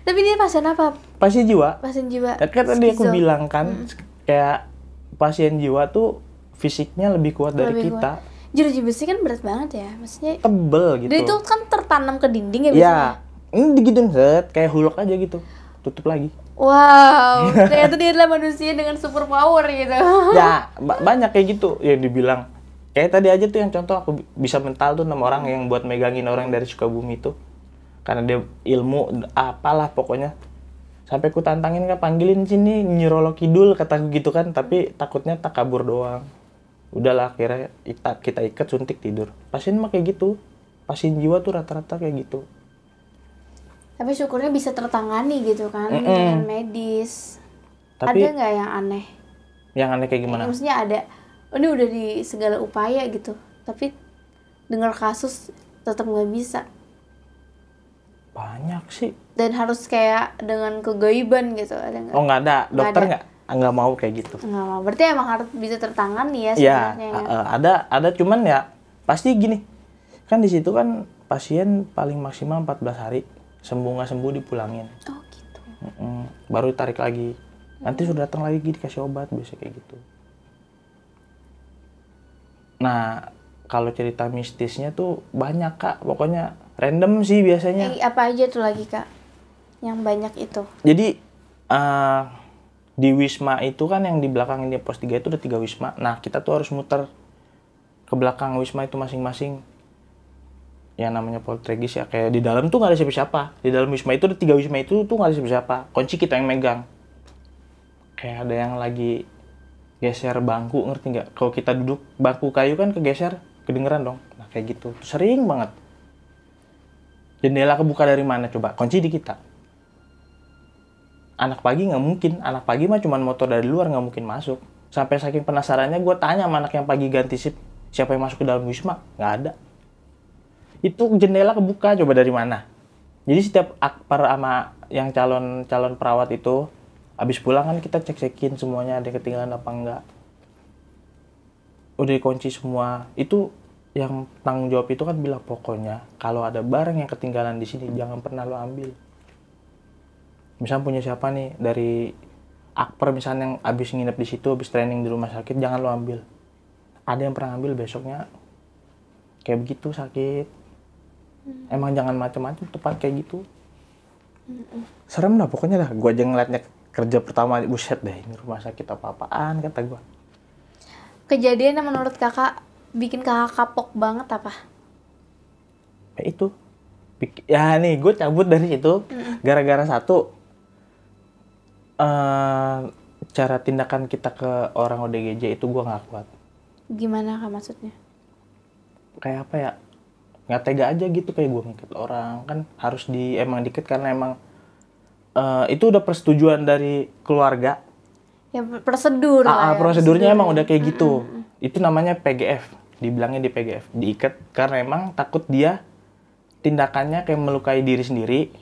Tapi dia pasien apa? Pasien jiwa. Pasien jiwa. Dan kan tadi aku Skizo. bilang kan, kayak pasien jiwa tuh fisiknya lebih kuat dari Lebih kita. Jeruji besi kan berat banget ya, maksudnya. Tebel gitu. Dan itu kan tertanam ke dinding ya Ya, biasanya. ini digituin set, kayak Hulk aja gitu. Tutup lagi. Wow, ternyata dia adalah manusia dengan super power gitu. Ya, banyak kayak gitu yang dibilang. Kayak tadi aja tuh yang contoh aku bisa mental tuh 6 orang yang buat megangin orang dari Sukabumi itu. Karena dia ilmu apalah pokoknya. Sampai ku tantangin kan panggilin sini Nyi Roro Kidul kataku gitu kan, tapi takutnya tak kabur doang. Udahlah akhirnya kita ikat suntik tidur. Pasien mah kayak gitu. Pasien jiwa tuh rata-rata kayak gitu. Tapi syukurnya bisa tertangani gitu kan dengan medis. Tapi Ada nggak yang aneh? yang aneh kayak gimana? Maksudnya ada, ini udah di segala upaya gitu, tapi dengar kasus tetap nggak bisa. Banyak sih. Dan harus kayak dengan kegaiban gitu, ada nggak? Oh nggak ada, dokter ada. nggak mau kayak gitu. Nggak mau. Berarti emang harus bisa tertangani ya Ya, sebenarnya. Ya. ada cuman ya pasti gini. Kan di situ kan pasien paling maksimal 14 hari. Sembuh nggak sembuh dipulangin. Oh gitu. Baru tarik lagi. Nanti sudah datang lagi dikasih obat, biasa kayak gitu. Nah, kalau cerita mistisnya tuh banyak Kak. Pokoknya random sih biasanya. Apa aja tuh lagi Kak? Yang banyak itu. Jadi di Wisma itu kan yang di belakang ini pos 3 itu ada 3 Wisma. Nah, kita tuh harus muter ke belakang Wisma itu masing-masing. Yang namanya poltergeist ya, kayak di dalam tuh nggak ada siapa-siapa. Di dalam Wisma itu ada 3 Wisma itu tuh nggak ada siapa-siapa. Kunci kita yang megang. Kayak ada yang lagi geser bangku, ngerti nggak? Kalau kita duduk bangku kayu kan kegeser, kedengeran dong. Nah kayak gitu, sering banget. Jendela kebuka dari mana coba? Kunci di kita. Anak pagi nggak mungkin. Anak pagi mah cuma motor dari luar, nggak mungkin masuk. Sampai saking penasarannya gue tanya sama anak yang pagi ganti shift, siapa yang masuk ke dalam Wisma? Nggak ada. Itu jendela kebuka coba dari mana? Jadi setiap akpar sama yang calon perawat itu habis pulang kan kita cek-cekin semuanya ada yang ketinggalan apa enggak. Udah dikunci semua. Itu yang tanggung jawab itu kan bilang pokoknya kalau ada barang yang ketinggalan di sini jangan pernah lo ambil. Misalnya punya siapa nih dari akper misalnya yang habis nginep di situ, habis training di rumah sakit, jangan lo ambil. Ada yang pernah ambil besoknya kayak begitu sakit. Emang jangan macam-macam tempat kayak gitu. Serem dah pokoknya dah. Gua aja ngeliatnya kerja pertama, buset deh ini rumah sakit apa-apaan kata gua. Kejadian yang menurut kakak bikin kakak kapok banget apa? Ya itu. Ya nih gue cabut dari situ gara-gara satu cara tindakan kita ke orang ODGJ itu gua nggak kuat. Gimana kak maksudnya? Kayak apa ya? Nggak tega aja gitu kayak gue ngikat orang kan harus emang diikat karena emang itu udah persetujuan dari keluarga. Ya prosedur lah ya. Prosedurnya emang udah kayak gitu. Itu namanya PGF, dibilangnya di PGF, diikat karena emang takut dia tindakannya kayak melukai diri sendiri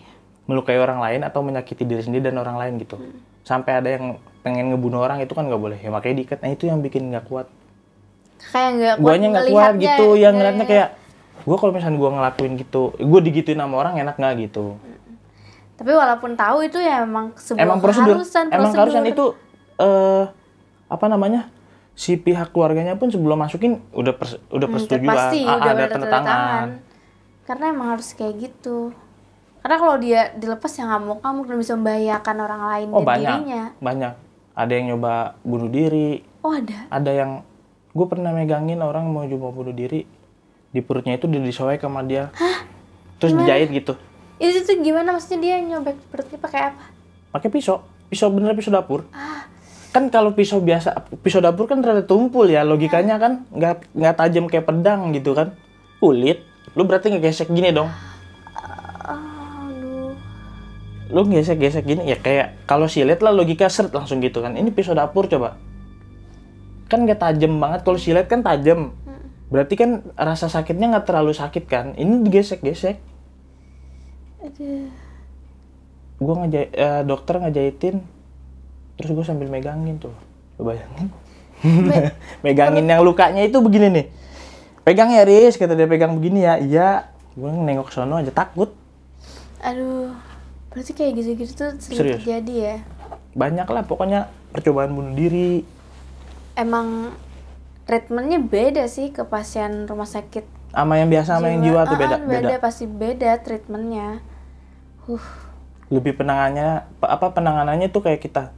melukai orang lain atau menyakiti diri sendiri dan orang lain gitu. Sampai ada yang pengen ngebunuh orang itu kan nggak boleh. Ya makanya diikat. Nah itu yang bikin nggak kuat. Kayak nggak kuat Guanya nggak kuat ngelihatnya, gitu, yang ya. ngeliatnya kayak gue kalau misalnya gue ngelakuin gitu, gue digituin sama orang enak nggak gitu. Tapi walaupun tahu itu ya emang sebuah Emang prosedur, keharusan, emang keharusan itu apa namanya, si pihak keluarganya pun sebelum masukin udah persetujuan, pasti udah ada ada tanda tanda tangan. Karena emang harus kayak gitu. Karena kalau dia dilepas ya ngamuk-ngamuk dan bisa membahayakan orang lain Oh dan dirinya. banyak. Ada yang nyoba bunuh diri, Oh ada. ada yang gue pernah megangin orang mau coba bunuh diri, di perutnya itu disoek sama dia, terus dijahit gitu. Itu tuh gimana maksudnya dia nyobek perutnya pakai apa? Pakai pisau bener pisau dapur. Kan kalau pisau biasa, pisau dapur kan rada tumpul ya, logikanya kan nggak tajam kayak pedang gitu kan, kulit, lu berarti ngegesek gini dong, Aduh. lu gesek gini ya kayak kalau silet lah logika seret langsung gitu kan. Ini pisau dapur coba, kan nggak tajam banget, kalau silet kan tajam, berarti kan rasa sakitnya nggak terlalu sakit kan, ini digesek-gesek. Aduh. Gua dokter ngejahitin, terus gue sambil megangin tuh, lu bayangin. Megangin yang lukanya itu begini nih, pegang ya Riz, kata dia, pegang begini ya. Iya, gue nengok ke sono aja takut. Aduh. Berarti kayak gitu-gitu tuh sering Serius? terjadi ya. Banyak lah pokoknya percobaan bunuh diri. Emang treatmentnya beda sih ke pasien rumah sakit Sama yang biasa sama yang jiwa tuh beda. pasti beda treatmentnya. Lebih penanganannya tuh kayak kita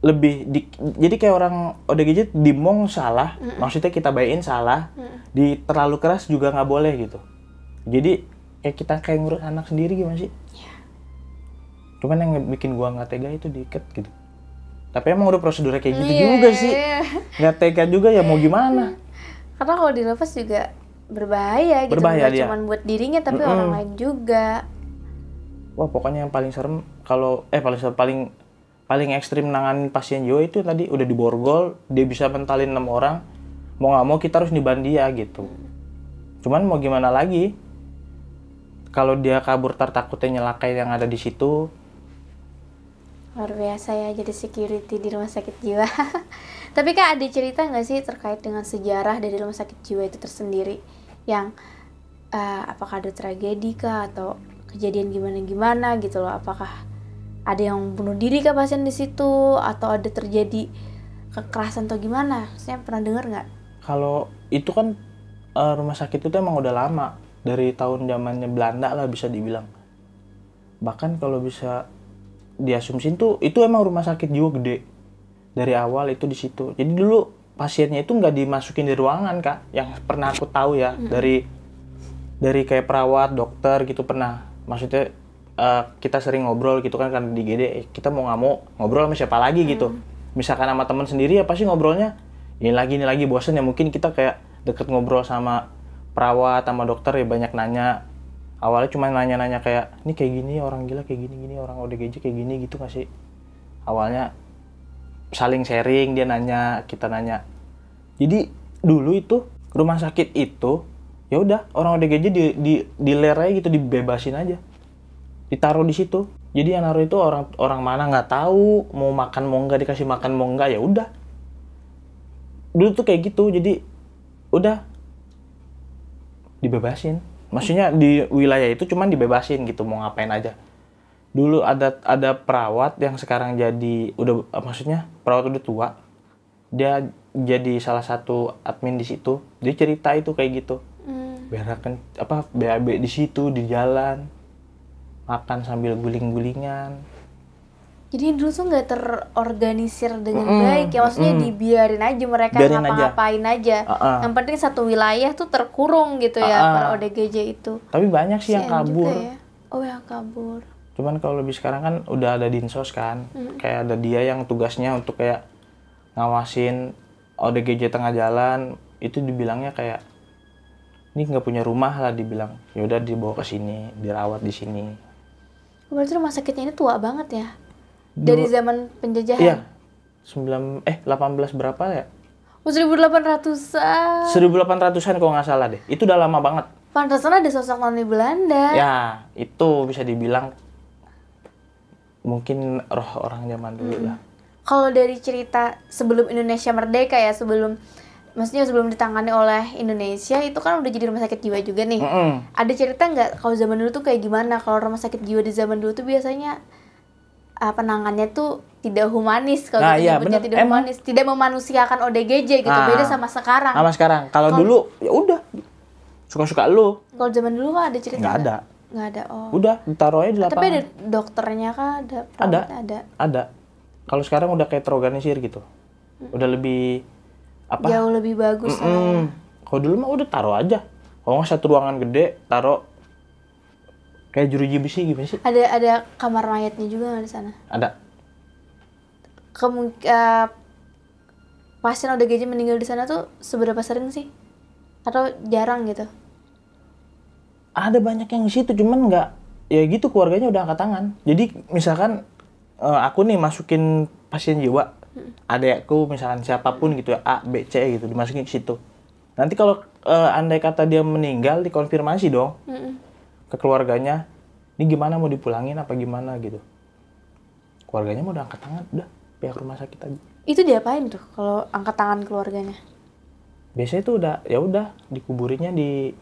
lebih jadi kayak orang ODGJ dimong salah, maksudnya kita bayain salah, di terlalu keras juga nggak boleh gitu. Jadi kayak kita kayak ngurus anak sendiri gimana sih? Cuman yang bikin gua nggak tega itu diikat gitu. Tapi emang udah prosedurnya kayak gitu juga sih. Nggak tega juga ya mau gimana. Karena kalau dilepas juga berbahaya gitu. Berbahaya Bukan dia. cuma buat dirinya tapi orang lain juga. Wah pokoknya yang paling serem kalau paling ekstrim nanganin pasien jiwa itu tadi udah diborgol, dia bisa mentalin 6 orang, mau nggak mau kita harus niban dia gitu. Cuman mau gimana lagi? Kalau dia kabur takutnya nyelakai yang ada di situ. Luar biasa ya jadi security di rumah sakit jiwa. Tapi Kak ada cerita nggak sih terkait dengan sejarah dari rumah sakit jiwa itu tersendiri? Yang apakah ada tragedi kah atau kejadian gimana gitu loh? Apakah ada yang bunuh diri kah pasien di situ atau ada terjadi kekerasan atau gimana? Saya pernah dengar nggak? Kalau itu kan rumah sakit itu emang udah lama, dari tahun zamannya Belanda lah bisa dibilang. Bahkan kalau bisa diasumsiin tuh itu emang rumah sakit jiwa gede dari awal itu di situ. Jadi dulu pasiennya itu nggak dimasukin di ruangan Kak, yang pernah aku tahu ya, dari kayak perawat, dokter gitu pernah. Maksudnya kita sering ngobrol gitu kan di GD, kita mau nggak mau ngobrol sama siapa lagi gitu. Misalkan sama teman sendiri ya pasti ngobrolnya ini lagi bosen ya, mungkin kita kayak deket ngobrol sama perawat sama dokter ya banyak nanya. Awalnya cuma nanya-nanya kayak ini kayak gini, orang gila kayak gini, orang ODGJ kayak gini gitu nggak sih? Awalnya saling sharing, dia nanya, kita nanya. Jadi dulu itu rumah sakit itu ya udah orang ODGJ di lerai gitu, dibebasin aja, ditaruh di situ. Jadi yang naruh itu orang mana nggak tahu, mau makan mau nggak, dikasih makan mau nggak, ya udah. Dulu tuh kayak gitu, jadi udah dibebasin. Maksudnya di wilayah itu cuman dibebasin gitu, mau ngapain aja. Dulu ada perawat yang sekarang jadi maksudnya perawat udah tua. Dia jadi salah satu admin di situ. Dia cerita itu kayak gitu. Berakan BAB di situ di jalan. Makan sambil guling-gulingan. Jadi dulu tuh nggak terorganisir dengan baik ya, maksudnya dibiarin aja mereka Biarin ngapa-ngapain aja. Yang penting satu wilayah tuh terkurung gitu ya para ODGJ itu. Tapi banyak sih yang Kasian kabur. juga ya. Oh yang kabur. Cuman kalau lebih sekarang kan udah ada dinsos kan, kayak ada dia yang tugasnya untuk kayak ngawasin ODGJ tengah jalan, itu dibilangnya kayak ini nggak punya rumah lah dibilang, yaudah dibawa ke sini, dirawat di sini. Berarti rumah sakitnya ini tua banget ya? Dari zaman penjajahan? Iya, 18 berapa ya? 1800-an. 1800-an kalau nggak salah deh, itu udah lama banget. Pantesan ada sosok noni Belanda. Ya, itu bisa dibilang mungkin roh orang zaman dulu lah. Kalau dari cerita sebelum Indonesia merdeka ya, maksudnya sebelum ditangani oleh Indonesia itu kan udah jadi rumah sakit jiwa juga nih. Ada cerita nggak kalau zaman dulu tuh kayak gimana? Kalau rumah sakit jiwa di zaman dulu tuh biasanya penanganannya tuh tidak humanis kalau Nah, kita iya, nyebutnya bener. tidak humanis, tidak memanusiakan ODGJ gitu. Nah, Beda sama sekarang. Sama sekarang. Kalau dulu ya udah suka-suka lu. Kalau zaman dulu kan ada cerita Nggak ada. Nggak ada. Oh. Udah ditaruh aja di lapangan. Tapi ada dokternya kah? Ada perawatnya? Ada. Kalau sekarang udah kayak terorganisir gitu. Udah lebih apa? Jauh lebih bagus lah. Kalau dulu mah udah taruh aja. Kalau nggak satu ruangan gede, taruh kayak jeruji besi gimana sih? Ada kamar mayatnya juga nggak di sana? Ada. Pasien ODGJ meninggal di sana tuh seberapa sering sih? Atau jarang gitu? Ada banyak yang di situ, cuman nggak ya gitu, keluarganya udah angkat tangan. Jadi misalkan aku nih masukin pasien jiwa, adekku misalkan siapapun gitu ya, A, B, C gitu, dimasukin ke situ. Nanti kalau andai kata dia meninggal, dikonfirmasi dong ke keluarganya, ini gimana, mau dipulangin apa gimana gitu. Keluarganya mau udah angkat tangan, udah pihak rumah sakit aja. Itu diapain tuh kalau angkat tangan keluarganya? Biasanya itu udah ya udah dikuburinnya di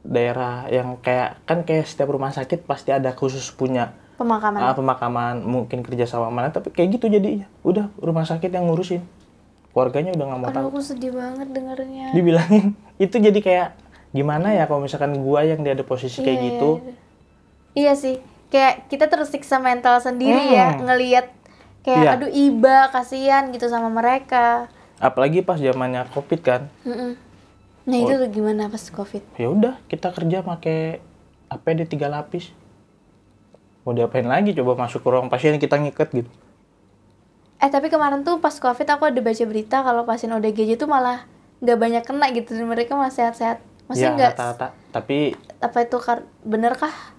daerah yang kayak setiap rumah sakit pasti ada khusus punya Pemakaman. pemakaman, mungkin kerja sama mana, tapi kayak gitu jadinya. Udah rumah sakit yang ngurusin. Keluarganya udah nggak mau tahu. Aduh, aku sedih banget dengernya. Dibilangin itu jadi kayak gimana ya kalau misalkan gua yang dia ada posisi kayak gitu. Iya sih. Kayak kita tersiksa mental sendiri ya ngelihat kayak aduh iba kasihan gitu sama mereka. Apalagi pas zamannya Covid kan. Nah, itu tuh gimana pas Covid? Ya udah, kita kerja pakai APD 3 lapis. Mau diapain lagi, coba masuk ke ruang pasien kita ngiket gitu. Tapi kemarin tuh pas Covid aku ada baca berita kalau pasien ODGJ tuh malah nggak banyak kena gitu, dan mereka masih sehat-sehat. Maksudnya Ya nggak rata-rata, tapi apa itu bener kah?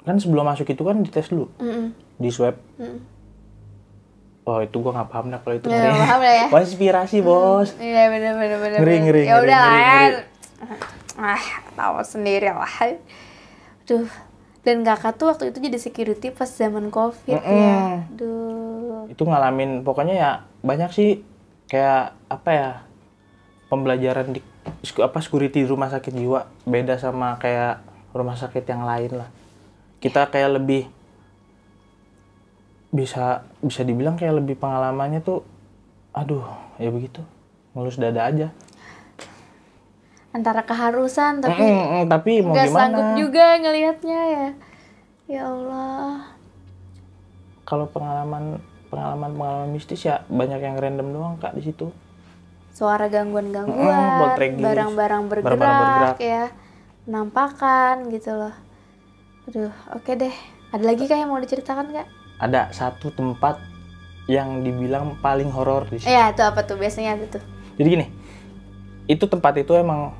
kan sebelum masuk itu kan dites dulu. Di swab. Oh, itu gua nggak paham dah kalau itu. Nggak paham lah ya. Konspirasi, Bos. Iya bener. Ngeri. Ya udah lah. Tahu sendiri lah. Duh. Dan kakak tuh waktu itu jadi security pas zaman Covid ya. Duh. Itu ngalamin, pokoknya ya banyak sih kayak apa ya, pembelajaran di security di rumah sakit jiwa beda sama kayak rumah sakit yang lain lah. Kita kayak lebih bisa dibilang kayak lebih pengalamannya tuh, aduh ya begitu, ngelus dada aja. Antara keharusan tapi mau nggak gimana? sanggup juga ngelihatnya ya. Ya Allah. Kalau pengalaman mistis ya banyak yang random doang Kak di situ. Suara gangguan-gangguan, poltergeist, barang-barang bergerak ya, penampakan gitu loh. Aduh, oke deh. Ada lagi kah yang mau diceritakan Kak? Ada satu tempat yang dibilang paling horor di sini. Iya, itu apa tuh biasanya itu tuh? Jadi gini, itu tempat itu emang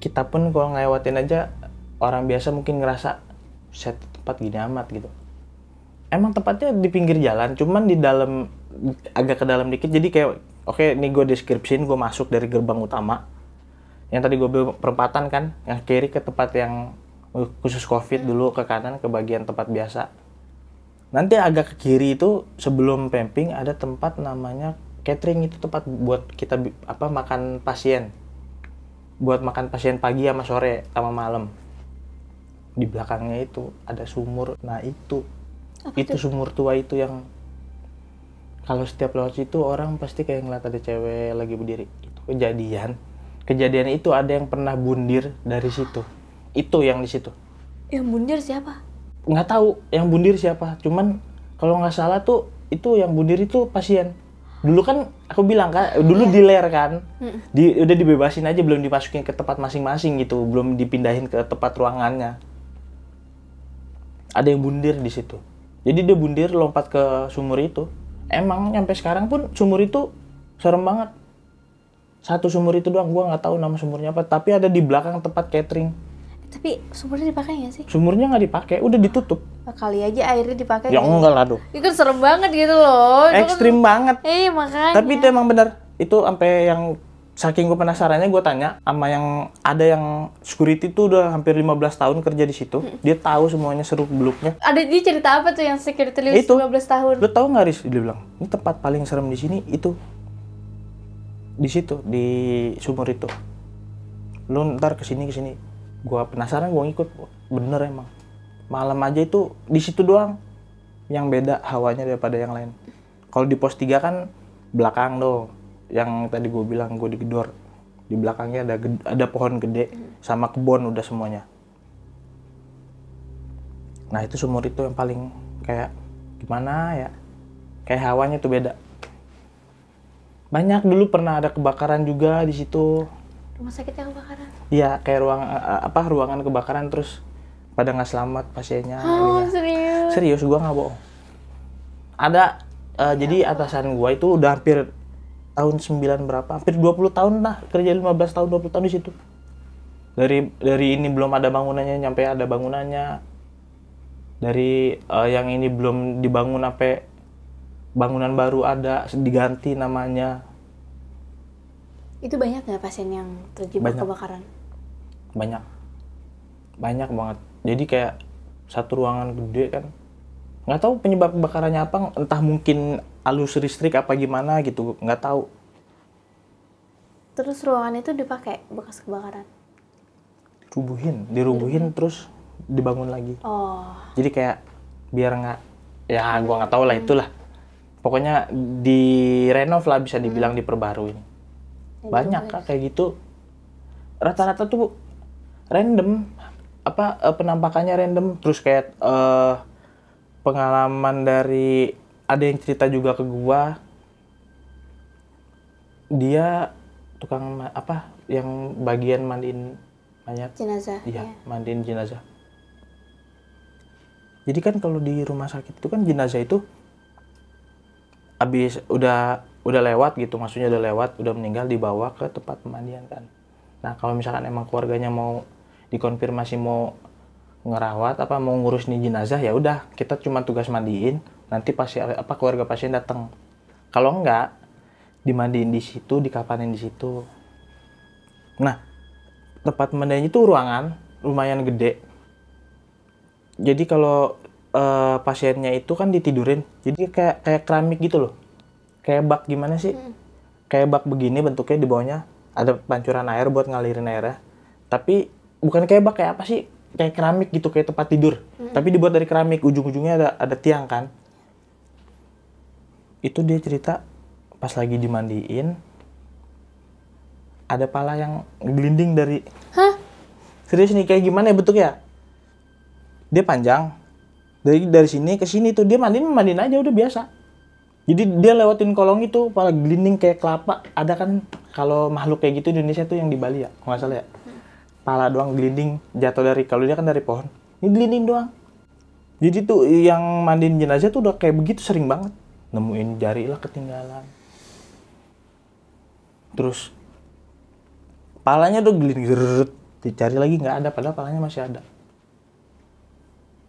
kita pun kalau ngelewatin aja orang biasa mungkin ngerasa set tempat gini amat gitu. Emang tempatnya di pinggir jalan, cuman di dalam agak ke dalam dikit. Jadi kayak oke, ini gue deskripsiin, gue masuk dari gerbang utama. Yang tadi gue bilang perempatan kan, yang kiri ke tempat yang khusus Covid dulu, ke kanan ke bagian tempat biasa. Nanti agak ke kiri itu sebelum pumping ada tempat namanya catering, itu tempat buat kita makan pasien. Buat makan pasien pagi sama sore sama malam. Di belakangnya itu ada sumur. Nah, itu sumur tua itu yang kalau setiap lewat situ orang pasti kayak ngeliat ada cewek lagi berdiri. Itu kejadian itu ada yang pernah bundir dari situ. Itu yang di situ. Yang bundir siapa? Nggak tahu yang bundir siapa. Cuman kalau nggak salah tuh itu yang bundir itu pasien. Dulu kan aku bilang kan, dulu diler kan. Udah dibebasin aja, belum dimasukin ke tempat masing-masing gitu, belum dipindahin ke tempat ruangannya. Ada yang bundir di situ. Jadi dia bundir lompat ke sumur itu. Emang nyampe sekarang pun sumur itu serem banget. Satu sumur itu doang, gua nggak tahu nama sumurnya apa, tapi ada di belakang tempat catering. Tapi sumurnya dipakai nggak sih? Sumurnya nggak dipakai, udah ditutup. Kali aja airnya dipakai. Ya enggak lah, aduh. Itu kan serem banget gitu loh. Ekstrim banget. Makanya. Tapi itu emang benar. Itu sampai yang Saking gue penasarannya, gue tanya sama yang ada yang security tuh udah hampir 15 tahun kerja di situ. Dia tahu semuanya seluk-beluknya. Ada dia cerita apa tuh yang security list Itu. 15 tahun? Lu tahu nggak, Riz? Dia bilang, ini tempat paling serem di sini itu. Di situ, di sumur itu. Lu ntar kesini. Gua penasaran, gua ngikut. Bener emang. Malam aja itu di situ doang yang beda hawanya daripada yang lain. Kalau di pos 3 kan belakang doh. Yang tadi gue bilang gue digedor. Di belakangnya ada pohon gede sama kebun udah semuanya. Nah, itu sumur itu yang paling kayak gimana ya? Kayak hawanya tuh beda. Banyak dulu pernah ada kebakaran juga di situ. Rumah sakit yang kebakaran. Iya, kayak ruangan kebakaran terus pada nggak selamat pasiennya. Oh, ininya. serius? Serius, gua nggak bohong. Ada jadi atasan gua itu udah hampir tahun 9 berapa? Hampir 20 tahun lah, kerja 15 tahun 20 tahun di situ. Dari ini belum ada bangunannya nyampe ada bangunannya. Dari yang ini belum dibangun sampai bangunan baru ada diganti namanya. Itu banyak nggak pasien yang terjebak Banyak. kebakaran? Banyak banget. Jadi kayak satu ruangan gede kan. Nggak tahu penyebab kebakarannya apa, entah mungkin alus listrik apa gimana gitu, nggak tahu. Terus ruangan itu dipakai bekas kebakaran? Dirubuhin terus dibangun lagi. Oh, Jadi kayak biar nggak, ya gua nggak tahu lah itulah. Pokoknya direnov lah, bisa dibilang diperbaruin. Banyak Kak kayak gitu. Rata-rata tuh random, penampakannya random. Terus kayak pengalaman dari ada yang cerita juga ke gua. Dia tukang yang bagian mandiin mayat. jenazah. Iya, Ya. mandiin jenazah. Jadi kan kalau di rumah sakit itu kan jenazah itu habis udah lewat gitu, maksudnya udah lewat, udah meninggal, dibawa ke tempat pemandian kan. Nah, kalau misalkan emang keluarganya mau dikonfirmasi mau ngerawat mau ngurus nih jenazah, ya udah kita cuma tugas mandiin, nanti keluarga pasien datang. Kalau enggak, dimandiin di situ, dikapanin di situ. Nah, tempat pemandian itu ruangan lumayan gede. Jadi kalau pasiennya itu kan ditidurin, jadi kayak keramik gitu loh. Kayak bak gimana sih? Kayak bak begini bentuknya, di bawahnya ada pancuran air buat ngalirin airnya. Tapi bukan kayak bak, kayak apa sih? Kayak keramik gitu, kayak tempat tidur. Tapi dibuat dari keramik, ujung-ujungnya ada tiang kan. Itu dia cerita pas lagi dimandiin, ada pala yang gelinding dari... Hah? Serius nih, kayak gimana ya bentuknya? Dia panjang. Dari sini ke sini tuh dia mandiin aja udah biasa. Jadi dia lewatin kolong itu, pala gelinding kayak kelapa. Ada kan kalau makhluk kayak gitu di Indonesia tuh yang di Bali ya, kalau nggak salah ya. Pala doang gelinding, jatuh kalau dia kan dari pohon. Ini gelinding doang. Jadi tuh yang mandiin jenazah tuh udah kayak begitu sering banget. Nemuin jari lah ketinggalan. Terus palanya tuh gelinding, dicari lagi nggak ada, padahal palanya masih ada.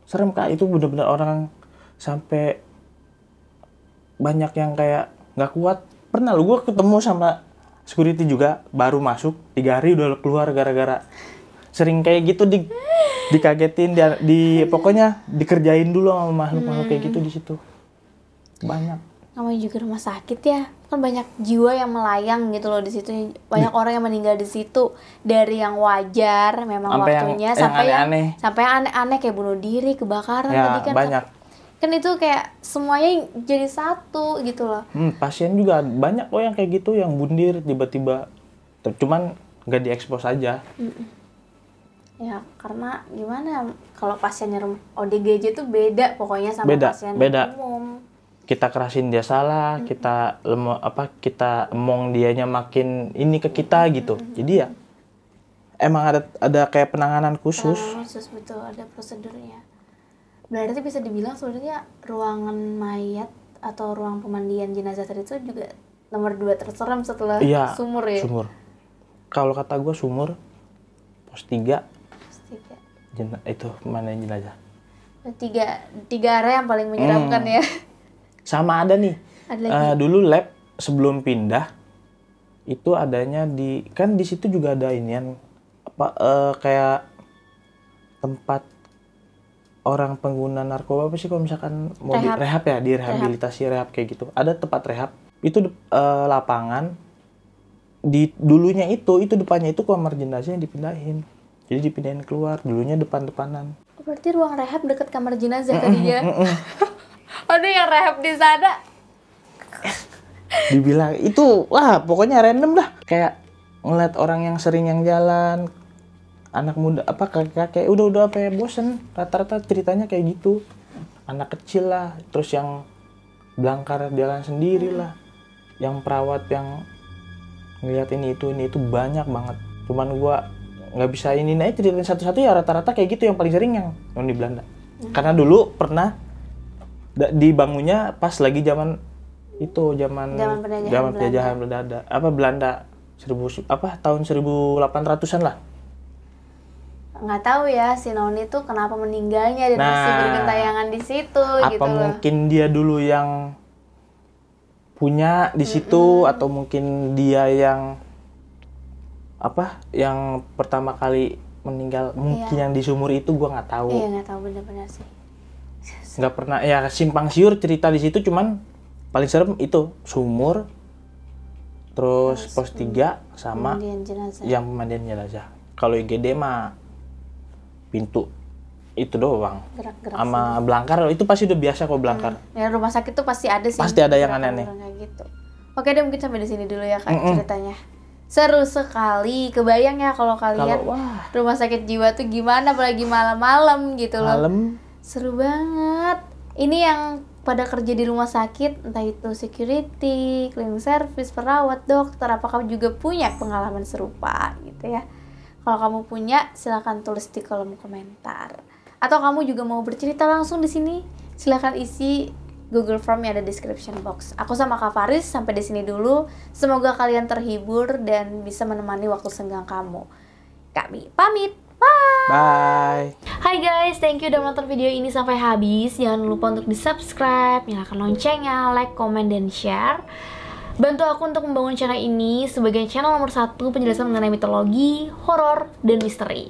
Serem Kak, itu bener-bener orang sampai banyak yang kayak nggak kuat. Pernah lu, gue ketemu sama security juga, baru masuk 3 hari udah keluar gara-gara sering kayak gitu dikagetin, pokoknya dikerjain dulu sama makhluk-makhluk kayak gitu di situ. Banyak. Namanya juga rumah sakit ya, kan banyak jiwa yang melayang gitu loh di situ. Banyak orang yang meninggal di situ, dari yang wajar memang Sampai waktunya yang sampai aneh-aneh. sampai yang aneh-aneh kayak bunuh diri, kebakaran Ya, tadi kan. banyak. Kan itu kayak semuanya jadi satu gitu loh. Pasien juga banyak kok yang kayak gitu, yang bundir tiba-tiba. Cuman nggak diekspos aja. Ya karena gimana, kalau pasiennya ODGJ itu beda pokoknya sama Beda, pasien beda. umum. Kita kerasin dia salah, kita kita emong dianya makin ini ke kita gitu. Jadi ya emang ada kayak penanganan khusus. Khusus betul, ada prosedurnya. Berarti bisa dibilang sebenarnya ruangan mayat atau ruang pemandian jenazah tadi itu juga nomor 2 terseram setelah Iya, sumur ya? Sumur. Kalau kata gue sumur, pos 3, itu pemandian jenazah. Tiga area yang paling menyeramkan ya. Sama ada nih, Ada lagi? dulu lab sebelum pindah, Itu adanya kan di situ juga ada inian apa kayak tempat orang pengguna narkoba apa sih kalau misalkan mau rehab ya, direhabilitasi rehab kayak gitu. Ada tempat rehab. Itu lapangan di dulunya itu depannya itu kamar jenazah yang dipindahin. Jadi dipindahin keluar, dulunya depan-depanan. Berarti ruang rehab deket kamar jenazah kali ya. Aduh, yang rehab di sana. Dibilang itu, wah pokoknya random dah. Kayak ngeliat orang yang sering yang jalan, anak muda apa kakek-kakek udah apa ya bosen, rata-rata ceritanya kayak gitu. Anak kecil lah, terus yang belangkar jalan sendiri lah, yang perawat yang ngeliat ini itu banyak banget. Cuman gua nggak bisa ini aja ceritain satu-satu ya, rata-rata kayak gitu yang paling sering yang di Belanda. Karena dulu pernah dibangunnya pas lagi zaman penjajahan Belanda. Belanda tahun 1800-an lah. Nggak tahu ya si Noni tuh kenapa meninggalnya dan masih bergentayangan di situ gitu loh. Apa mungkin dia dulu yang punya di situ atau mungkin dia yang yang pertama kali meninggal, mungkin yang di sumur itu gua nggak tahu. Iya, nggak tahu benar-benar sih. Nggak pernah ya simpang siur cerita di situ, cuman paling serem itu sumur, terus pos 3 sama yang pemandian jenazah. Kalau IGD mah pintu itu doang. Gerak-gerak sama belangkar itu pasti udah biasa kok belangkar. Ya rumah sakit tuh pasti ada sih. Pasti ada yang aneh-aneh. Gitu. Oke deh, mungkin sampai di sini dulu ya Kak ceritanya. Seru sekali. Kebayang ya kalau kalian rumah sakit jiwa tuh gimana, apalagi malam-malam gitu loh. Seru banget. Ini yang pada kerja di rumah sakit, entah itu security, cleaning service, perawat, dokter, apa kamu juga punya pengalaman serupa gitu ya. Kalau kamu punya, silakan tulis di kolom komentar. Atau kamu juga mau bercerita langsung di sini, silakan isi Google Form yang ada di description box. Aku sama Kak Faris sampai di sini dulu. Semoga kalian terhibur dan bisa menemani waktu senggang kamu. Kami pamit. Bye. Bye. Hai guys, thank you udah menonton video ini sampai habis. Jangan lupa untuk di-subscribe, nyalakan loncengnya, like, comment, dan share. Bantu aku untuk membangun channel ini sebagai channel nomor 1 penjelasan mengenai mitologi, horor, dan misteri.